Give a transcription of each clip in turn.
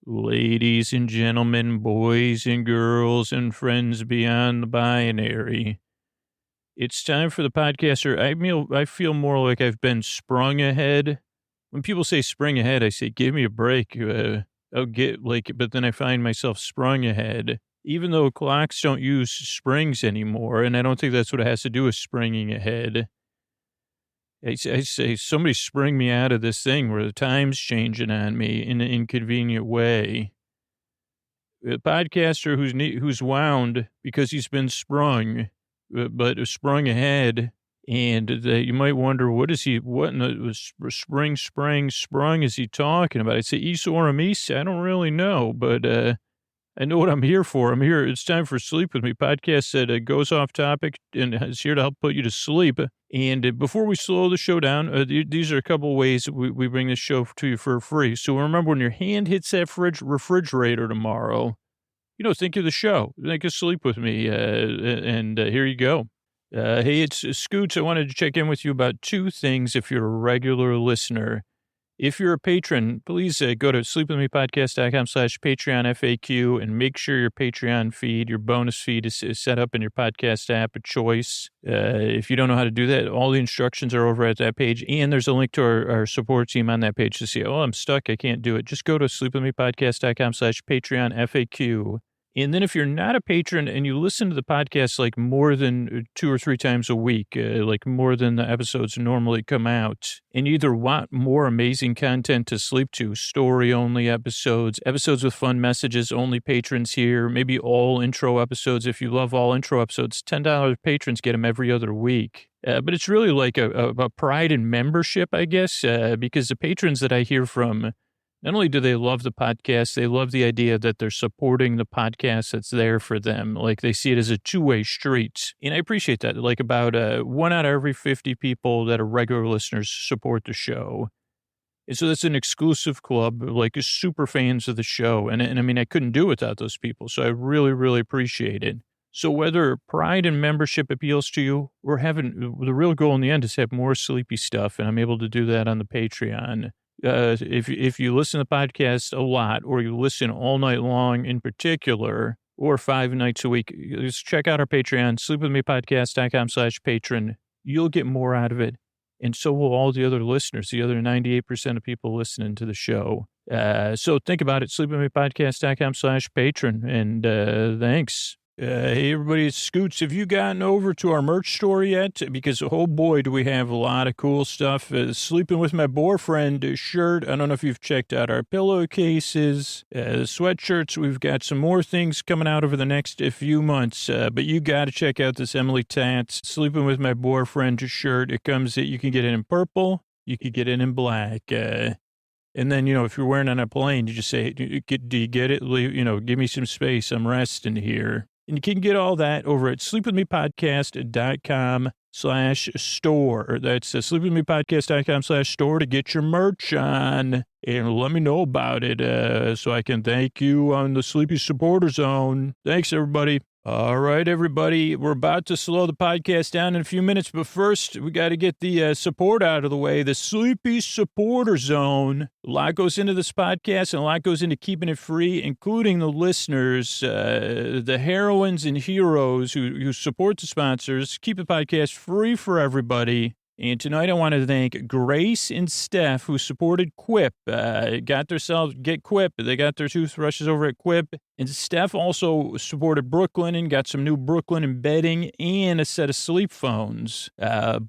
Ladies and gentlemen, boys and girls, and friends beyond the binary. It's time for the podcaster. I feel more like I've been sprung ahead. When people say spring ahead, I say, give me a break. But then I find myself sprung ahead, even though clocks don't use springs anymore. And I don't think that's what it has to do with springing ahead. I say, somebody spring me out of this thing where the time's changing on me in an inconvenient way. A podcaster who's wound because he's been sprung, but sprung ahead. And you might wonder, what in the sprung is he talking about? I'd say Isa or Amisa. I don't really know, but I know what I'm here for. I'm here. It's time for Sleep With Me podcast that goes off topic and is here to help put you to sleep. And before we slow the show down, these are a couple of ways we bring this show to you for free. So remember, when your hand hits that refrigerator tomorrow, think of the show. Think of Sleep With Me. And here you go. Hey, it's Scoots. I wanted to check in with you about two things if you're a regular listener. If you're a patron, please go to sleepwithmepodcast.com/Patreon FAQ and make sure your Patreon feed, your bonus feed is set up in your podcast app of choice. If you don't know how to do that, all the instructions are over at that page. And there's a link to our support team on that page to see, I'm stuck, I can't do it. Just go to sleepwithmepodcast.com/Patreon FAQ. And then if you're not a patron and you listen to the podcast like more than 2 or 3 times a week, like more than the episodes normally come out, and you either want more amazing content to sleep to, story-only episodes with fun messages, only patrons here, maybe all intro episodes. If you love all intro episodes, $10 patrons get them every other week. But it's really like a pride in membership, I guess, because the patrons that I hear from, not only do they love the podcast, they love the idea that they're supporting the podcast that's there for them. Like they see it as a two-way street. And I appreciate that. Like about 1 out of every 50 people that are regular listeners support the show. And so that's an exclusive club, like super fans of the show. And I mean, I couldn't do it without those people. So I really, really appreciate it. So whether pride and membership appeals to you, or the real goal in the end is to have more sleepy stuff. And I'm able to do that on the Patreon. If you listen to the podcast a lot, or you listen all night long in particular, or 5 nights a week, just check out our Patreon, sleepwithmepodcast.com/patron. You'll get more out of it. And so will all the other listeners, the other 98% of people listening to the show. So think about it, sleepwithmepodcast.com/patron. And thanks. Hey, everybody, it's Scoots. Have you gotten over to our merch store yet? Because, oh boy, do we have a lot of cool stuff. Sleeping with my boyfriend shirt. I don't know if you've checked out our pillowcases, sweatshirts. We've got some more things coming out over the next few months. But you got to check out this Emily Tats Sleeping with My Boyfriend shirt. You can get it in purple. You can get it in black. And then, if you're wearing it on a plane, you just say, do you get it? Give me some space. I'm resting here. And you can get all that over at sleepwithmepodcast.com/store. That's sleepwithmepodcast.com/store to get your merch on. And let me know about it so I can thank you on the Sleepy Supporter Zone. Thanks, everybody. All right, everybody, we're about to slow the podcast down in a few minutes, but first, we got to get the support out of the way, the Sleepy Supporter Zone. A lot goes into this podcast, and a lot goes into keeping it free, including the listeners, the heroines and heroes who support the sponsors, keep the podcast free for everybody. And tonight I want to thank Grace and Steph, who supported Quip, get Quip. They got their toothbrushes over at Quip. And Steph also supported Brooklyn and got some new Brooklyn embedding and a set of sleep phones.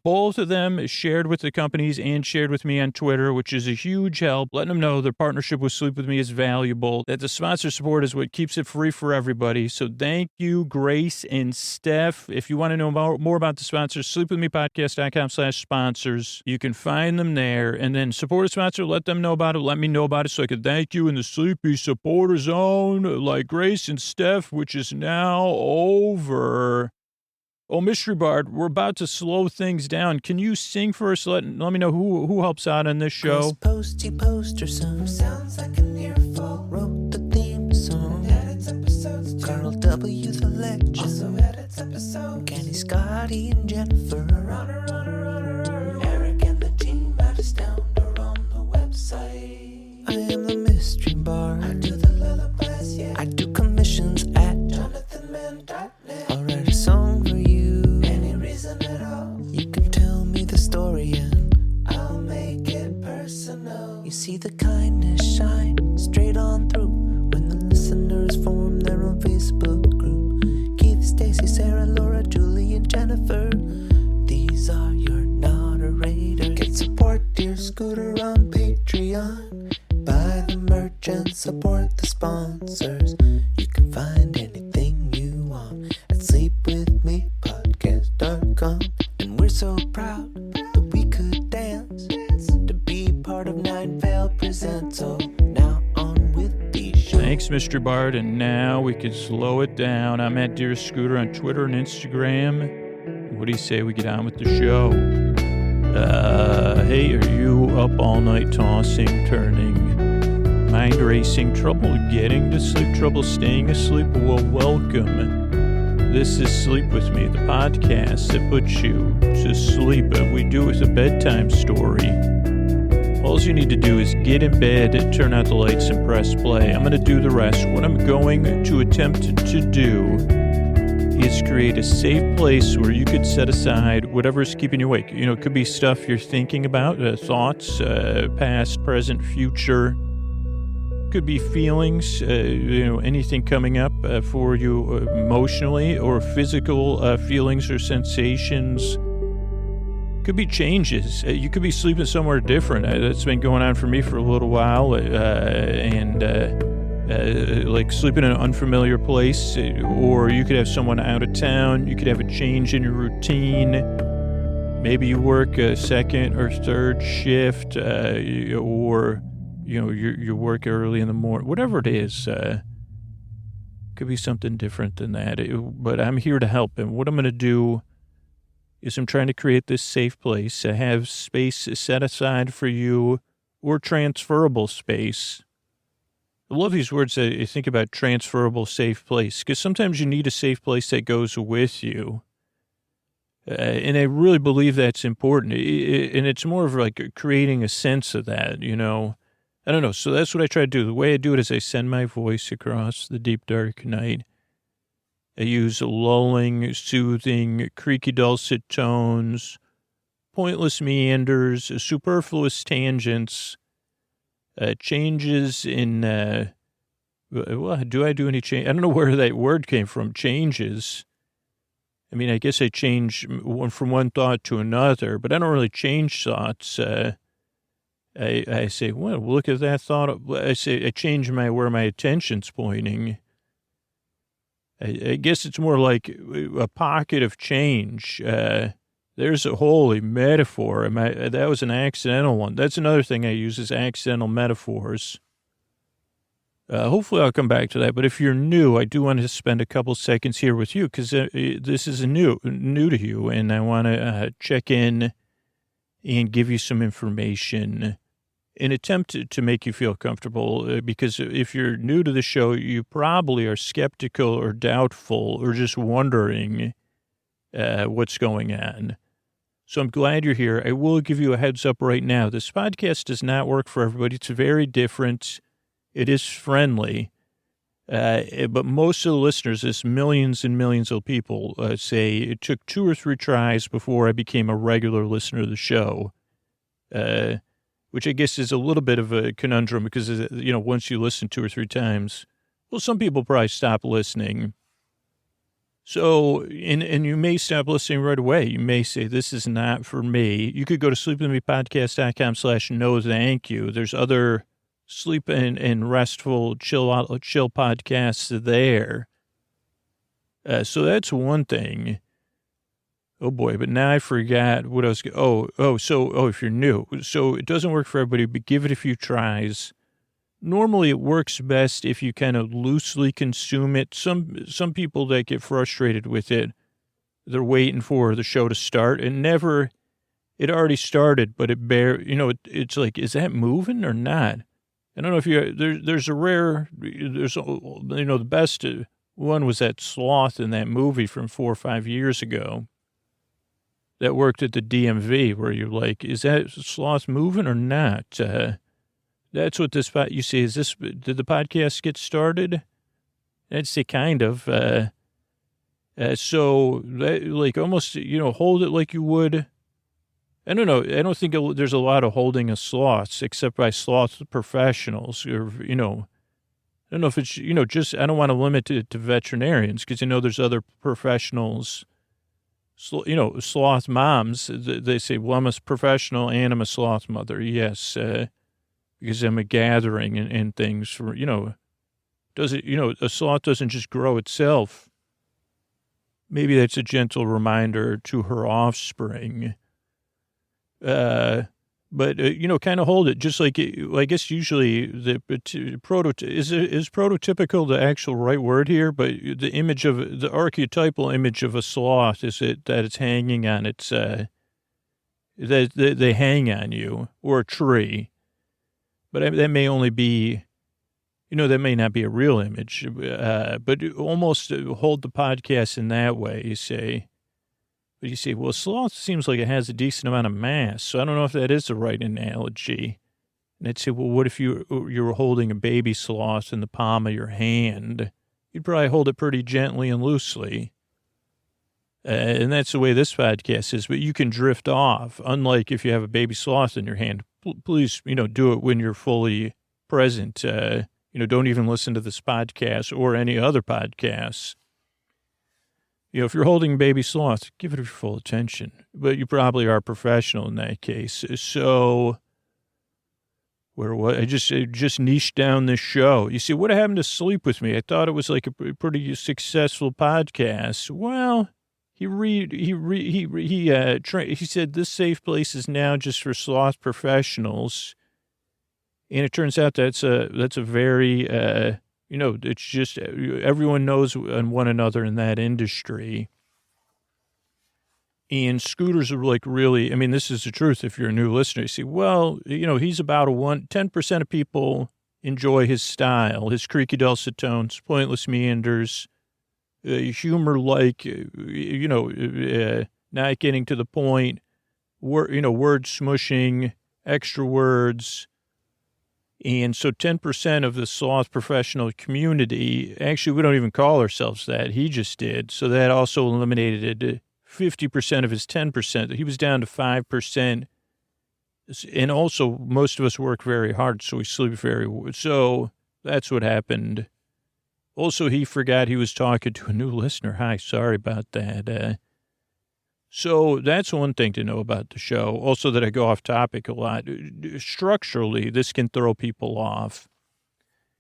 Both of them shared with the companies and shared with me on Twitter, which is a huge help, letting them know their partnership with Sleep With Me is valuable, that the sponsor support is what keeps it free for everybody. So thank you, Grace and Steph. If you want to know more about the sponsors, sleepwithmepodcast.com/sponsors. You can find them there, and then support a sponsor, let them know about it, let me know about it so I can thank you in the Sleepy Supporter Zone, like Grace and Steph, which is now over. Oh, Mystery Bard, we're about to slow things down. Can you sing for us? Let me know who helps out on this show. Posty poster son sounds like an earful. Wrote the theme song. Edits episodes too. Carl W. the legend also edits episodes. Kenny, Scotty, and Jennifer. Runner. Eric and the team at Astound are on the website. I am the Mystery Bard. I do the search and support the sponsors. You can find anything you want at sleepwithmepodcast.com. And we're so proud that we could dance to be part of Nine Vale Presents. So now on with the show. Thanks, Mr. Bard, and now we can slow it down. I'm at Dear Scooter on Twitter and Instagram. What do you say we get on with the show? Hey, are you up all night tossing, turning, mind racing, trouble getting to sleep, trouble staying asleep? Well, welcome. This is Sleep With Me, the podcast that puts you to sleep. We do it with a bedtime story. All you need to do is get in bed, turn out the lights, and press play. I'm going to do the rest. What I'm going to attempt to do is create a safe place where you could set aside whatever's keeping you awake. You know, it could be stuff you're thinking about, thoughts, past, present, future. Could be feelings, anything coming up for you emotionally or physical feelings or sensations. Could be changes. You could be sleeping somewhere different. That's been going on for me for a little while, like sleeping in an unfamiliar place, or you could have someone out of town. You could have a change in your routine. Maybe you work a second or third shift, or you work early in the morning. Whatever it is, could be something different than that. But I'm here to help, and what I'm going to do is I'm trying to create this safe place, have space set aside for you, or transferable space. I love these words that you think about, transferable safe place, because sometimes you need a safe place that goes with you. And I really believe that's important. And it's more of like creating a sense of that, I don't know. So that's what I try to do. The way I do it is I send my voice across the deep, dark night. I use lulling, soothing, creaky, dulcet tones, pointless meanders, superfluous tangents, changes in, do I do any change? I don't know where that word came from, changes. I mean, I guess I change from one thought to another, but I don't really change thoughts. I say, well, look at that thought. I change where my attention's pointing. I guess it's more like a pocket of change. There's a holy metaphor. That was an accidental one. That's another thing I use is accidental metaphors. Hopefully I'll come back to that. But if you're new, I do want to spend a couple seconds here with you because this is new to you. And I want to check in and give you some information in attempt to make you feel comfortable, because if you're new to the show, you probably are skeptical or doubtful or just wondering what's going on. So I'm glad you're here. I will give you a heads up right now. This podcast does not work for everybody. It's very different. It is friendly. But most of the listeners, this millions and millions of people, say it took 2 or 3 tries before I became a regular listener of the show. Which I guess is a little bit of a conundrum because, once you listen 2 or 3 times, well, some people probably stop listening. So, and you may stop listening right away. You may say, this is not for me. You could go to sleepwithmepodcast.com/no thank you. There's other sleep and restful chill podcasts there. So that's one thing. Oh boy, but now I forgot what I was, if you're new. So it doesn't work for everybody, but give it a few tries. Normally it works best if you kind of loosely consume it. Some people that get frustrated with it, they're waiting for the show to start and it already started, but it's like, is that moving or not? I don't know if there's the best one was that sloth in that movie from 4 or 5 years ago. That worked at the DMV where you're like, is that sloth moving or not? That's what you say, did the podcast get started? I'd say kind of. So that, like almost, hold it like you would. I don't know. I don't think there's a lot of holding of sloths except by sloth professionals or, I don't know if it's, I don't want to limit it to veterinarians because, there's other professionals. Sloth moms, they say, well, I'm a professional and I'm a sloth mother. Yes, because I'm a gathering and things for, a sloth doesn't just grow itself. Maybe that's a gentle reminder to her offspring. But kind of hold it, just like I guess usually the is prototypical the actual right word here, but the archetypal image of a sloth is that it's hanging on its that they hang on you or a tree, but that may only be, that may not be a real image, but almost hold the podcast in that way. You say, well, sloth seems like it has a decent amount of mass, so I don't know if that is the right analogy. And I'd say, well, what if you were holding a baby sloth in the palm of your hand? You'd probably hold it pretty gently and loosely. And that's the way this podcast is, but you can drift off. Unlike if you have a baby sloth in your hand, please, do it when you're fully present. Don't even listen to this podcast or any other podcasts. If you're holding a baby sloth, give it your full attention. But you probably are a professional in that case. So, I just niched down this show. You see, what happened to Sleep With Me? I thought it was like a pretty successful podcast. Well, he said this safe place is now just for sloth professionals, and it turns out that's a very it's just everyone knows one another in that industry. And scooters are like really, this is the truth. If you're a new listener, you see, well, he's about 10% of people enjoy his style, his creaky dulcet tones, pointless meanders, humor like, not getting to the point, word smushing, extra words. And so 10% of the sloth professional community, actually, we don't even call ourselves that. He just did. So that also eliminated 50% of his 10%. He was down to 5%. And also, most of us work very hard, so we sleep very well. So that's what happened. Also, he forgot he was talking to a new listener. Hi, sorry about that. So that's one thing to know about the show. Also that I go off topic a lot. Structurally, this can throw people off.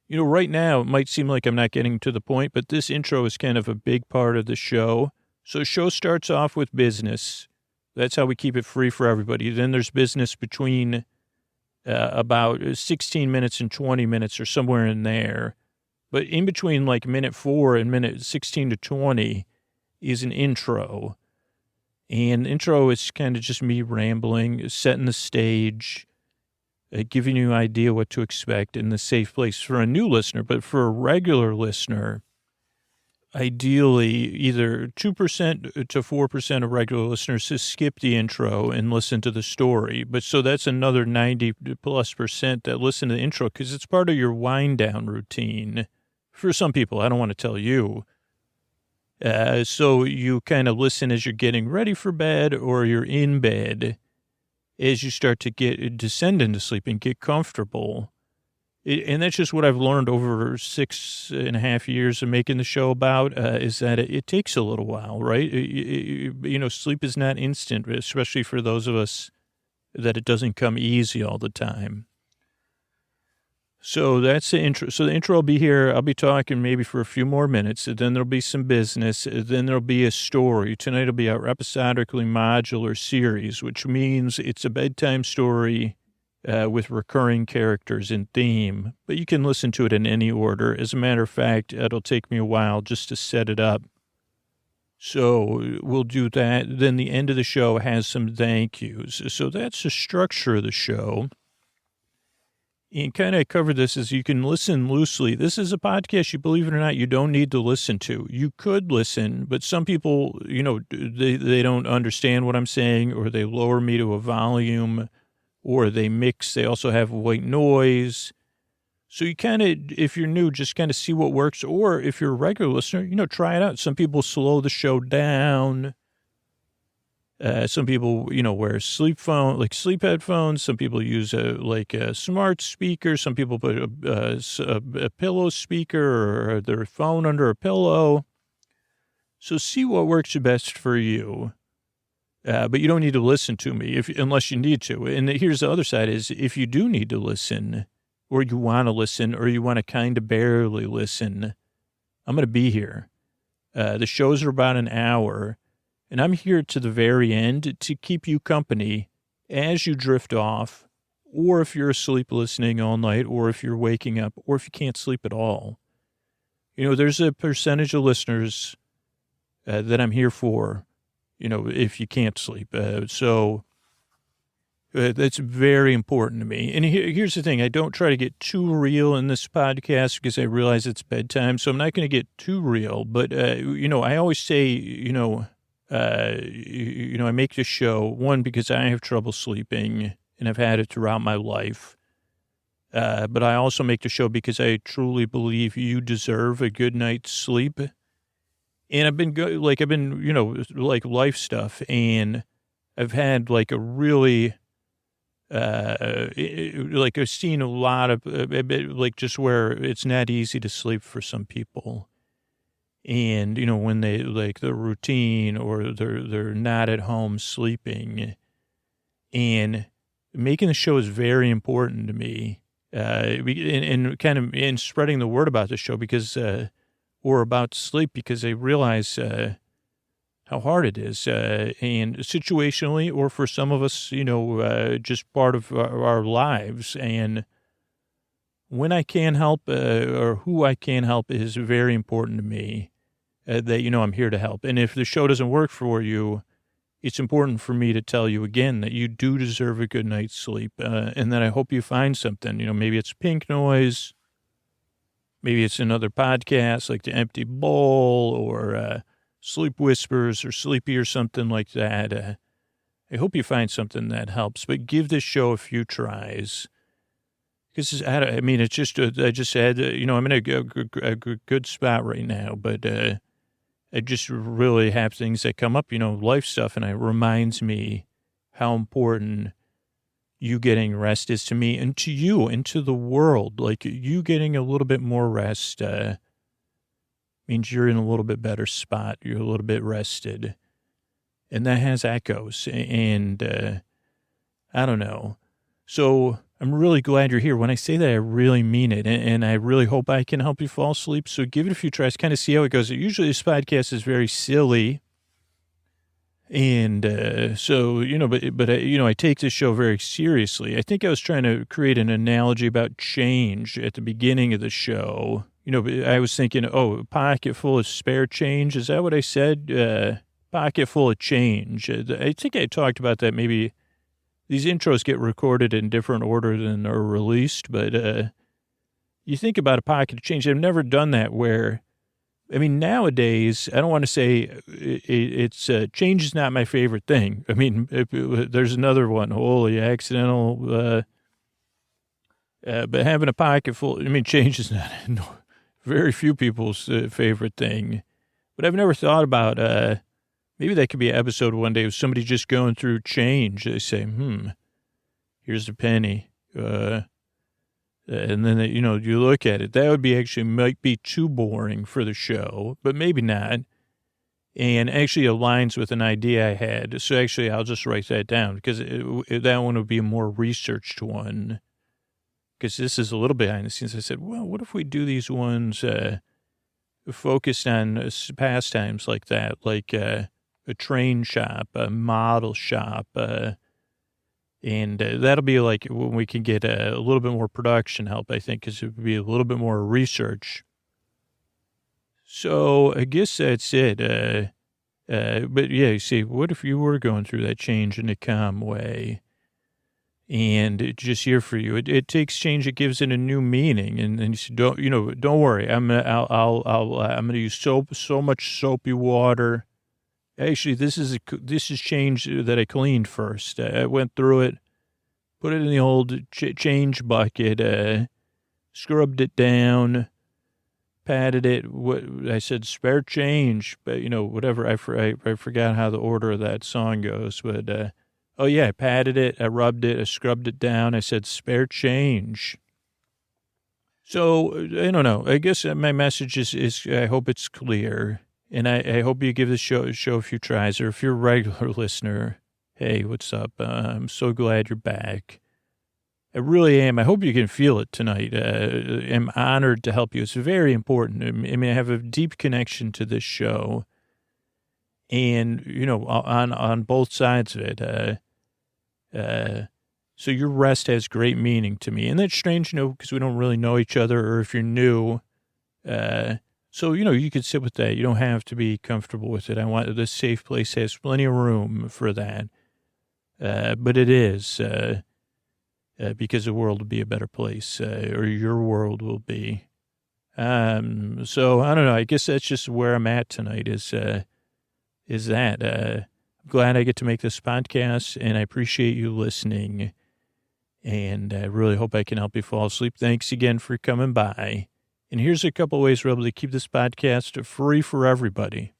Right now, it might seem like I'm not getting to the point, but this intro is kind of a big part of the show. So the show starts off with business. That's how we keep it free for everybody. Then there's business between about 16 minutes and 20 minutes or somewhere in there. But in between like minute 4 and minute 16 to 20 is an intro. And intro is kind of just me rambling, setting the stage, giving you an idea what to expect in the safe place for a new listener. But for a regular listener, ideally either 2% to 4% of regular listeners just skip the intro and listen to the story. But so that's another 90+% that listen to the intro because it's part of your wind down routine. For some people, I don't want to tell you. So you kind of listen as you're getting ready for bed or you're in bed as you start to descend into sleep and get comfortable. And that's just what I've learned over 6.5 years of making the show about, is that it takes a little while, right? Sleep is not instant, especially for those of us that it doesn't come easy all the time. So that's the intro. So the intro will be here. I'll be talking maybe for a few more minutes. Then there'll be some business. Then there'll be a story. Tonight will be our episodically modular series, which means it's a bedtime story with recurring characters and theme. But you can listen to it in any order. As a matter of fact, it'll take me a while just to set it up. So we'll do that. Then the end of the show has some thank yous. So that's the structure of the show. And kind of cover this as you can listen loosely. This is a podcast, you believe it or not, you don't need to listen to. You could listen, but some people, they don't understand what I'm saying, or they lower me to a volume, or they mix. They also have white noise. So you kind of, if you're new, just kind of see what works. Or if you're a regular listener, try it out. Some people slow the show down. Some people, wear sleep headphones. Some people use a smart speaker. Some people put a pillow speaker or their phone under a pillow. So see what works best for you. But you don't need to listen to me unless you need to. And here's the other side is if you do need to listen, or you want to listen, or you want to kind of barely listen, I'm going to be here. The shows are about an hour, and I'm here to the very end to keep you company as you drift off, or if you're asleep listening all night, or if you're waking up, or if you can't sleep at all. There's a percentage of listeners that I'm here for, if you can't sleep. So that's very important to me. And here's the thing. I don't try to get too real in this podcast because I realize it's bedtime. So I'm not going to get too real. But, I always say, I make this show, one, because I have trouble sleeping and I've had it throughout my life. But I also make the show because I truly believe you deserve a good night's sleep. And I've been life stuff. And I've had a really, I've seen a lot of, just where it's not easy to sleep for some people. And, when they the routine or they're not at home sleeping, and making the show is very important to me. And kind of in spreading the word about the show because, or about sleep, because I realize, how hard it is, and situationally, or for some of us, just part of our lives. And when I can help, or who I can help is very important to me, that, I'm here to help. And if the show doesn't work for you, it's important for me to tell you again that you do deserve a good night's sleep, and that I hope you find something. Maybe it's pink noise, maybe it's another podcast like The Empty Bowl, or Sleep Whispers, or Sleepy, or something like that. I hope you find something that helps, but give this show a few tries. Because, it's just, I just said, I'm in a good spot right now, but I just really have things that come up, life stuff, and it reminds me how important you getting rest is to me and to you and to the world. You getting a little bit more rest means you're in a little bit better spot. You're a little bit rested. And that has echoes. And I don't know. So I'm really glad you're here. When I say that, I really mean it. And I really hope I can help you fall asleep. So give it a few tries, kind of see how it goes. Usually this podcast is very silly. And but I take this show very seriously. I think I was trying to create an analogy about change at the beginning of the show. I was thinking, a pocket full of spare change. Is that what I said? Pocket full of change. I think I talked about that. Maybe these intros get recorded in different order than they're released. But you think about a pocket of change. I've never done that where, nowadays, I don't want to say it's change is not my favorite thing. There's another one, holy accidental, but having a pocket full, change is not very few people's favorite thing. But I've never thought about, maybe that could be an episode one day of somebody just going through change. They say, here's a penny. And then, you look at it. That would be might be too boring for the show, but maybe not. And actually aligns with an idea I had. So actually, I'll just write that down because that one would be a more researched one. Because this is a little behind the scenes. I said, well, what if we do these ones focused on pastimes like that, like a train shop, a model shop, and that'll be when we can get a little bit more production help, I think, because it would be a little bit more research. So I guess that's it. But yeah, you see, what if you were going through that change in a calm way? And it's just here for you. It takes change. It gives it a new meaning. And you say, don't worry. I'm going to use so much soapy water. Actually, this is change that I cleaned first. I went through it, put it in the old change bucket, scrubbed it down, patted it. I said spare change, but whatever. I forgot how the order of that song goes, but I patted it, I rubbed it, I scrubbed it down. I said spare change. So I don't know. I guess my message is I hope it's clear. And I hope you give the show a few tries. Or if you're a regular listener, hey, what's up? I'm so glad you're back. I really am. I hope you can feel it tonight. I'm honored to help you. It's very important. I mean, I have a deep connection to this show, and on both sides of it. So your rest has great meaning to me, and that's strange, because we don't really know each other, or if you're new. So you could sit with that. You don't have to be comfortable with it. I want this safe place has plenty of room for that. But it is. Because the world will be a better place, or your world will be. So I don't know. I guess that's just where I'm at tonight. Is that? I'm glad I get to make this podcast, and I appreciate you listening. And I really hope I can help you fall asleep. Thanks again for coming by. And here's a couple ways we're able to keep this podcast free for everybody.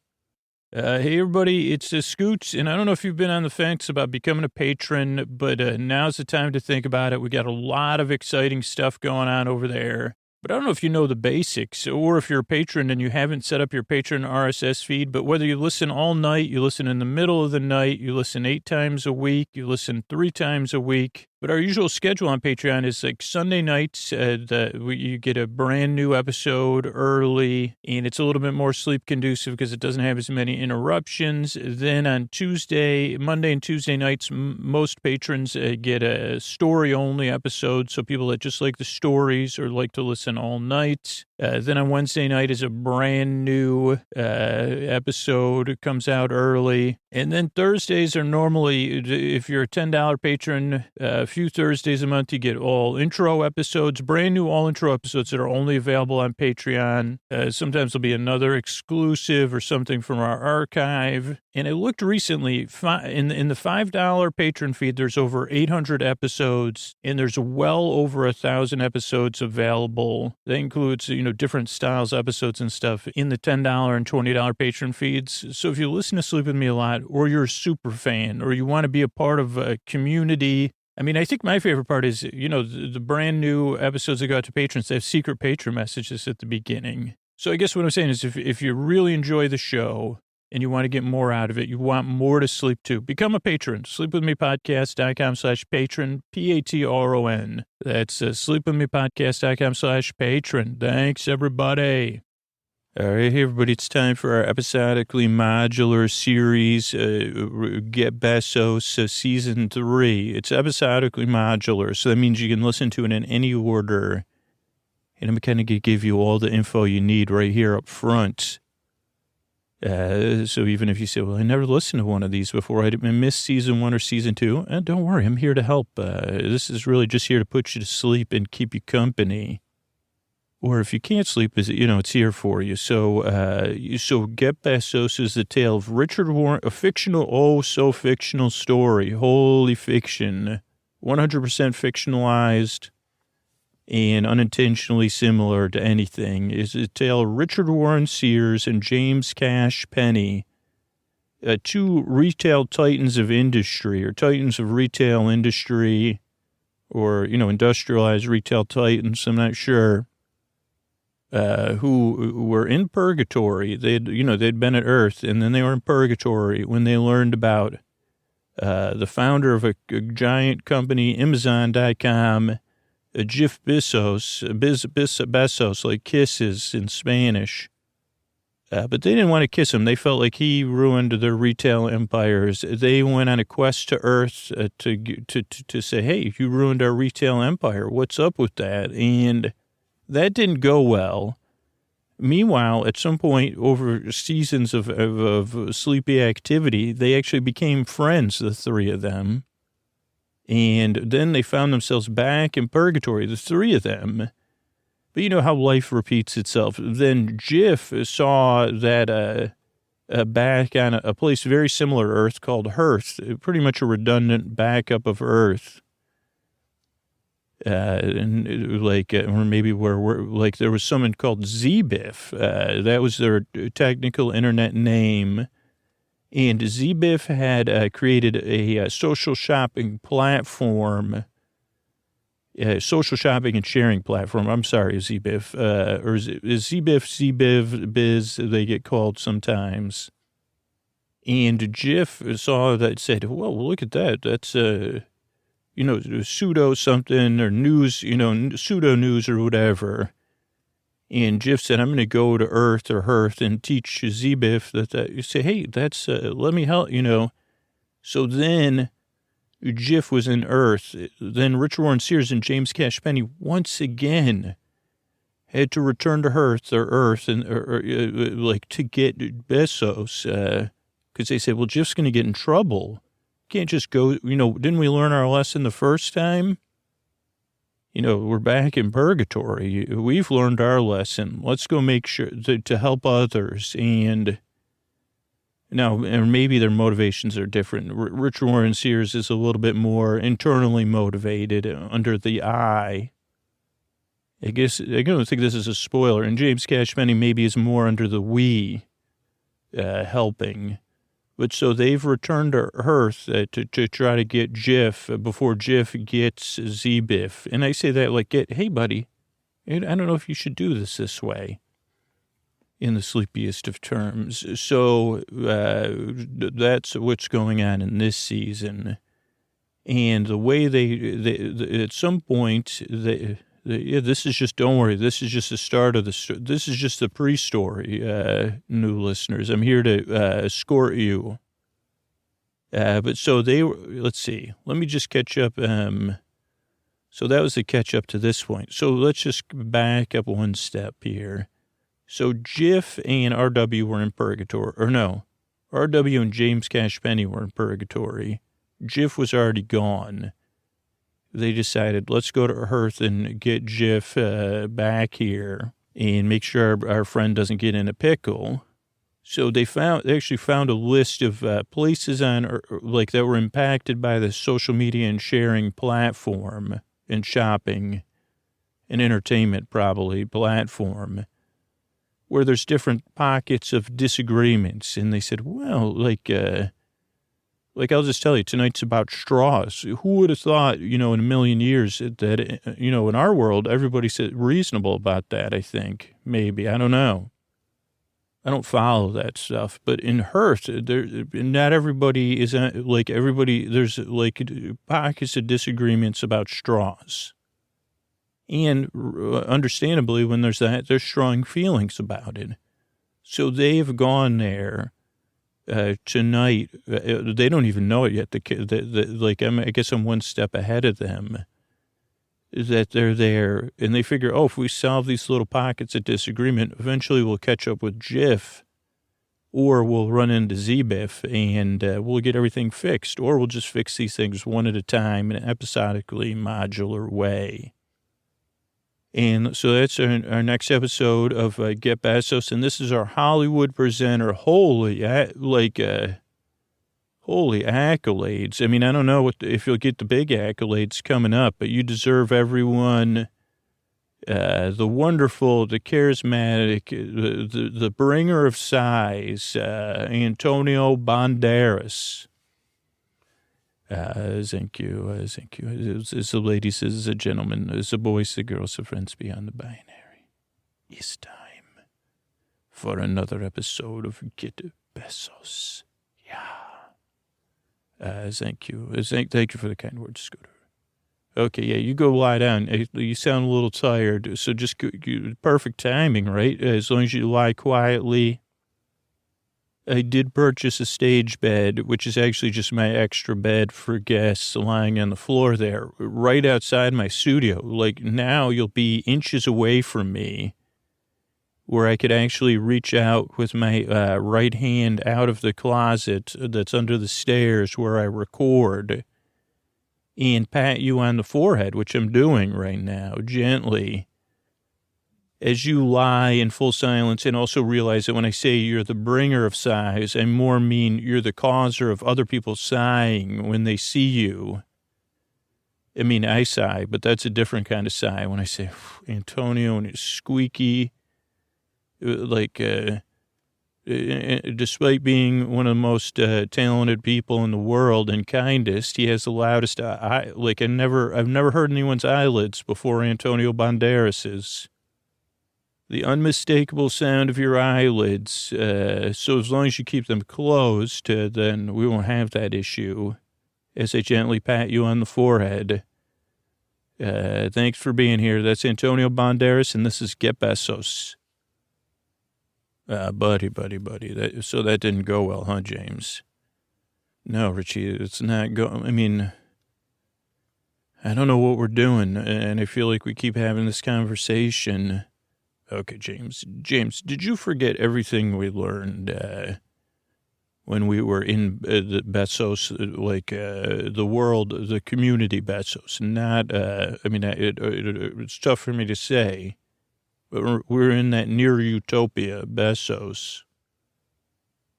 Hey, everybody, it's Scoots, and I don't know if you've been on the fence about becoming a patron, but now's the time to think about it. We got a lot of exciting stuff going on over there, but I don't know if you know the basics, or if you're a patron and you haven't set up your patron RSS feed, but whether you listen all night, you listen in the middle of the night, you listen 8 times a week, you listen 3 times a week. But our usual schedule on Patreon is like Sunday nights, you get a brand new episode early, and it's a little bit more sleep conducive because it doesn't have as many interruptions. Then on Monday and Tuesday nights, most patrons get a story-only episode, so people that just like the stories or like to listen all night. Then on Wednesday night is a brand new episode. It comes out early. And then Thursdays are normally, if you're a $10 patron, a few Thursdays a month, you get all intro episodes, brand new all intro episodes that are only available on Patreon. Sometimes there'll be another exclusive or something from our archive. And I looked recently, in the $5 patron feed, there's over 800 episodes, and there's well over 1,000 episodes available. That includes, different styles, episodes and stuff in the $10 and $20 patron feeds. So if you listen to Sleep With Me a lot, or you're a super fan, or you want to be a part of a community, I mean, I think my favorite part is, the brand new episodes that go out to patrons, they have secret patron messages at the beginning. So I guess what I'm saying is if you really enjoy the show and you want to get more out of it, you want more to sleep to, become a patron. Sleepwithmepodcast.com/patron, Patron. That's sleepwithmepodcast.com/patron. Thanks, everybody. All right, hey, everybody, it's time for our episodically modular series, Get Besos, Season 3. It's episodically modular, so that means you can listen to it in any order. And I'm kind of going to give you all the info you need right here up front. So even if you say, well, I never listened to one of these before, I missed Season 1 or Season 2, don't worry, I'm here to help. This is really just here to put you to sleep and keep you company. Or if you can't sleep, it's here for you. So Get Besos is the tale of Richard Warren, a fictional story, holy fiction, 100% fictionalized and unintentionally similar to anything. Is a tale of Richard Warren Sears and James Cash Penney, 2 retail titans of industry, or titans of retail industry, or, industrialized retail titans, I'm not sure. Who were in purgatory. They'd been at Earth, and then they were in purgatory when they learned about the founder of a giant company, Amazon.com, Jeff Bezos, Besos, like kisses in Spanish. But they didn't want to kiss him. They felt like he ruined their retail empires. They went on a quest to Earth to say, hey, you ruined our retail empire. What's up with that? And that didn't go well. Meanwhile, at some point over seasons of sleepy activity, they actually became friends, the 3 of them. And then they found themselves back in purgatory, the 3 of them. But you know how life repeats itself. Then Jiff saw that back on a place very similar to Earth called Hearth, pretty much a redundant backup of Earth. Or maybe there was someone called ZBiff. That was their technical internet name. And ZBiff had created a social shopping platform, social shopping and sharing platform. I'm sorry, ZBiff. Or is ZBiff, ZBiv, Biz, they get called sometimes. And Jiff saw that, said, well, look at that. That's pseudo something or news, pseudo news or whatever. And Jif said, I'm going to go to Earth or Hearth and teach Z-Biff that you say, hey, that's, let me help, So then Jif was in Earth. Then Richard Warren Sears and James Cash Penny once again had to return to Earth and to get Besos, because they said, well, Jif's going to get in trouble. Can't just go, didn't we learn our lesson the first time? We're back in purgatory. We've learned our lesson. Let's go make sure to help others. And now, or maybe their motivations are different. Richard Warren Sears is a little bit more internally motivated under the I. I guess, I don't think this is a spoiler. And James Cash Penny maybe is more under the we, helping. But so they've returned to Earth to try to get Jif before Jif gets Z-Biff. And I say that hey, buddy, I don't know if you should do this way in the sleepiest of terms. So that's what's going on in this season. And the way they at some point, this is just, don't worry, this is just the start of this is just the pre-story, new listeners. I'm here to escort you. But so let's see, let me just catch up. So that was the catch up to this point. So let's just back up one step here. So Jif and RW were in purgatory, or no, RW and James Cash Penny were in purgatory. Jif was already gone. They decided, let's go to Earth and get Jif back here and make sure our friend doesn't get in a pickle. So they actually found a list of places on that were impacted by the social media and sharing platform and shopping and entertainment probably platform where there's different pockets of disagreements. And they said, well, I'll just tell you, tonight's about straws. Who would have thought, in a million years that, in our world, everybody's reasonable about that, I think. Maybe. I don't know. I don't follow that stuff. But in Hearth, not everybody is everybody, there's pockets of disagreements about straws. And understandably, when there's that, there's strong feelings about it. So they've gone there. Tonight, they don't even know it yet. I guess I'm one step ahead of them. That they're there, and they figure, if we solve these little pockets of disagreement, eventually we'll catch up with Jif, or we'll run into Z-Biff, and we'll get everything fixed, or we'll just fix these things one at a time in an episodically modular way. And so that's our next episode of Get Besos, and this is our Hollywood presenter. Holy accolades. I mean, I don't know if you'll get the big accolades coming up, but you deserve everyone, the wonderful, the charismatic, the bringer of sighs, Antonio Banderas. Thank you. As the lady says, as a gentleman, as the boys, the girls, the friends beyond the binary. It's time for another episode of Get Besos. Yeah. Thank you. Thank you for the kind words, Scooter. Okay, yeah, you go lie down. You sound a little tired, so just perfect timing, right? As long as you lie quietly. I did purchase a stage bed, which is actually just my extra bed for guests lying on the floor there, right outside my studio. Now you'll be inches away from me, where I could actually reach out with my right hand out of the closet that's under the stairs where I record and pat you on the forehead, which I'm doing right now, gently, as you lie in full silence, and also realize that when I say you're the bringer of sighs, I more mean you're the causer of other people sighing when they see you. I mean, I sigh, but that's a different kind of sigh when I say Antonio and his squeaky, despite being one of the most talented people in the world and kindest, he has the loudest I've never heard anyone's eyelids before Antonio Banderas's. The unmistakable sound of your eyelids. So as long as you keep them closed, then we won't have that issue. as I gently pat you on the forehead. Thanks for being here. That's Antonio Banderas, and this is Get Besos. Buddy. So that didn't go well, huh, James? No, Richie, it's not I mean, I don't know what we're doing, and I feel like we keep having this conversation. Okay, James, did you forget everything we learned when we were in the Besos, the world, the community Besos? Not, it's tough for me to say, but we're in that near utopia, Besos.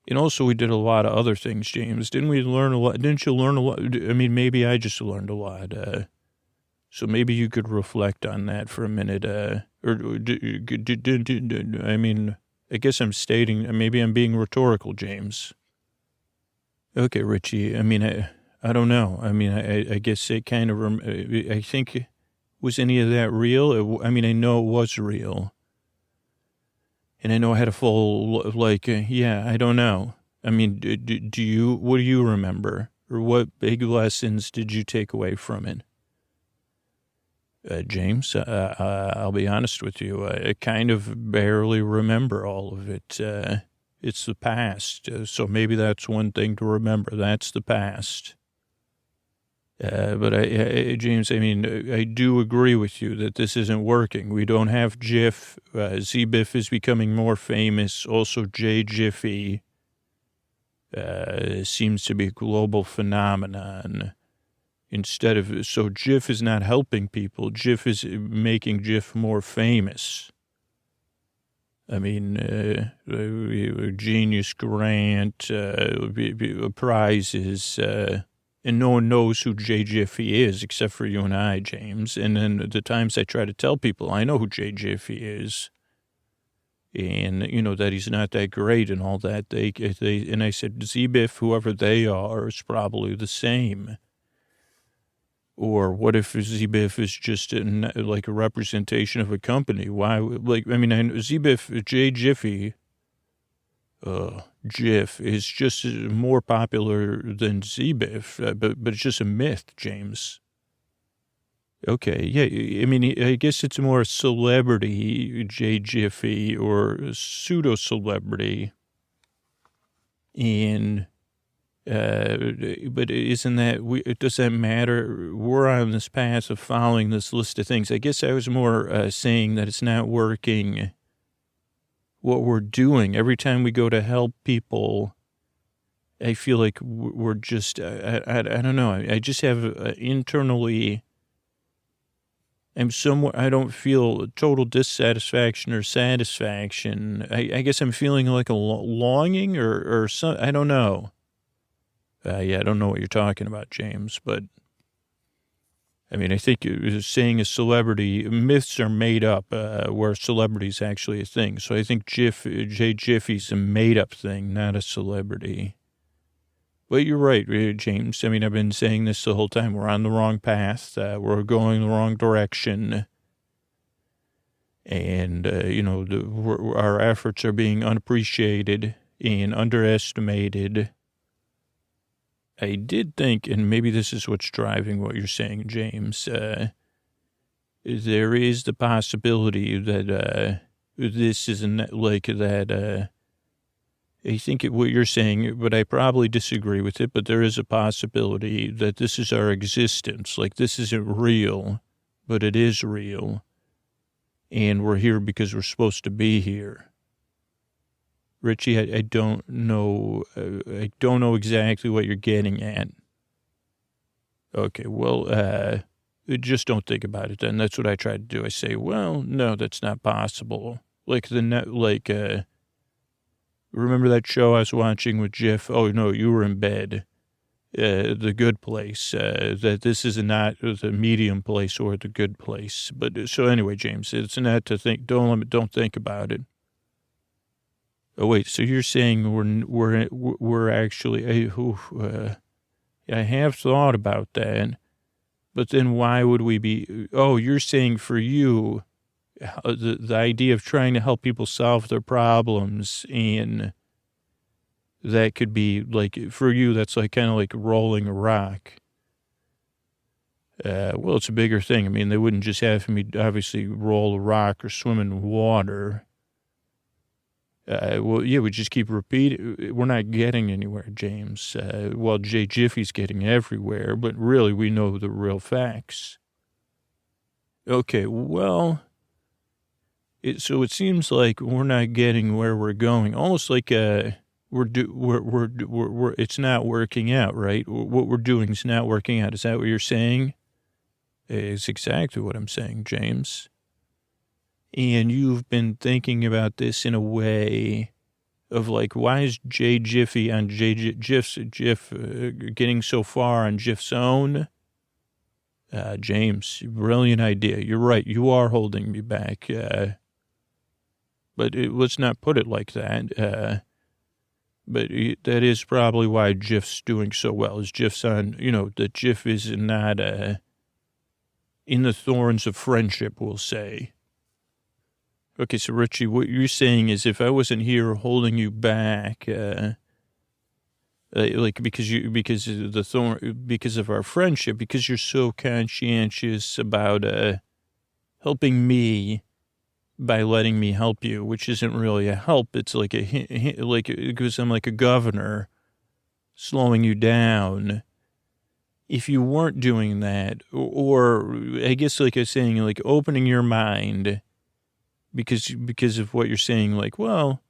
And also we did a lot of other things, James. Didn't we learn a lot? Didn't you learn a lot? I mean, maybe I just learned a lot. So maybe you could reflect on that for a minute. I mean, I guess I'm stating, maybe I'm being rhetorical, James. Okay, Richie, I mean, I don't know. I mean, I guess it kind of, I think, was any of that real? I mean, I know it was real. And I know I had a full, I don't know. I mean, what do you remember? Or what big lessons did you take away from it? James, I'll be honest with you. I kind of barely remember all of it. It's the past. So maybe that's one thing to remember. That's the past. But James, I mean, I do agree with you that this isn't working. We don't have Jiff. Z-Biff is becoming more famous. Also, J Jiffy seems to be a global phenomenon. So Jiff is not helping people. Jiff is making Jiff more famous. I mean, Genius Grant, prizes, and no one knows who J Jiffy is except for you and I, James. And then the times I try to tell people, I know who J Jiffy is. And, that he's not that great and all that. And I said, Z-Biff, whoever they are, is probably the same. Or what if Z-Biff is just a representation of a company? Why? Z-Biff, J Jiffy, Jiff is just more popular than Z-Biff, but it's just a myth, James. Okay, yeah, I mean, I guess it's more a celebrity, J Jiffy, or pseudo-celebrity. And... but isn't that, does that matter? We're on this path of following this list of things. I guess I was more saying that it's not working what we're doing. Every time we go to help people, I feel like we're just, I don't know. I just have internally, I don't feel total dissatisfaction or satisfaction. I guess I'm feeling like a longing or some, I don't know. I don't know what you're talking about, James, but I mean, I think saying a celebrity, myths are made up where celebrity is actually a thing. So I think J Jiffy's a made up thing, not a celebrity. But you're right, James. I mean, I've been saying this the whole time. We're on the wrong path. We're going the wrong direction. And, our efforts are being unappreciated and underestimated. I did think, and maybe this is what's driving what you're saying, James, there is the possibility that this isn't like that. I think what you're saying, but I probably disagree with it, but there is a possibility that this is our existence. Like this isn't real, but it is real. And we're here because we're supposed to be here. Richie, I don't know. I don't know exactly what you're getting at. Okay, well, just don't think about it then. That's what I tried to do. I say, well, no, that's not possible. Remember that show I was watching with Jeff? Oh, no, you were in bed. The Good Place. That this is not the medium place or the good place. But so anyway, James, it's not to think. Don't think about it. Oh wait, so you're saying we're actually? I have thought about that, but then why would we be? Oh, you're saying for you, the idea of trying to help people solve their problems, and that could be like for you, that's like kind of like rolling a rock. Well, it's a bigger thing. I mean, they wouldn't just have me obviously roll a rock or swim in water. Well, yeah, we just keep repeating. We're not getting anywhere, James. Well, Jay Jiffy's getting everywhere, but really we know the real facts. Okay, well, so it seems like we're not getting where we're going. Almost like it's not working out, right? What we're doing is not working out. Is that what you're saying? It's exactly what I'm saying, James. And you've been thinking about this in a way of like, why is Jay Jiffy on Jiff getting so far on Jiff's own? James, brilliant idea. You're right. You are holding me back. But let's not put it like that. But that is probably why Jiff's doing so well. Is Jiff's on, that Jiff is not in the thorns of friendship, we'll say. Okay, so Richie, what you're saying is if I wasn't here holding you back, because of our friendship, because you're so conscientious about helping me by letting me help you, which isn't really a help. It's like because I'm like a governor slowing you down. If you weren't doing that, or I guess like I was saying, like opening your mind. Because of what you're saying, like, well,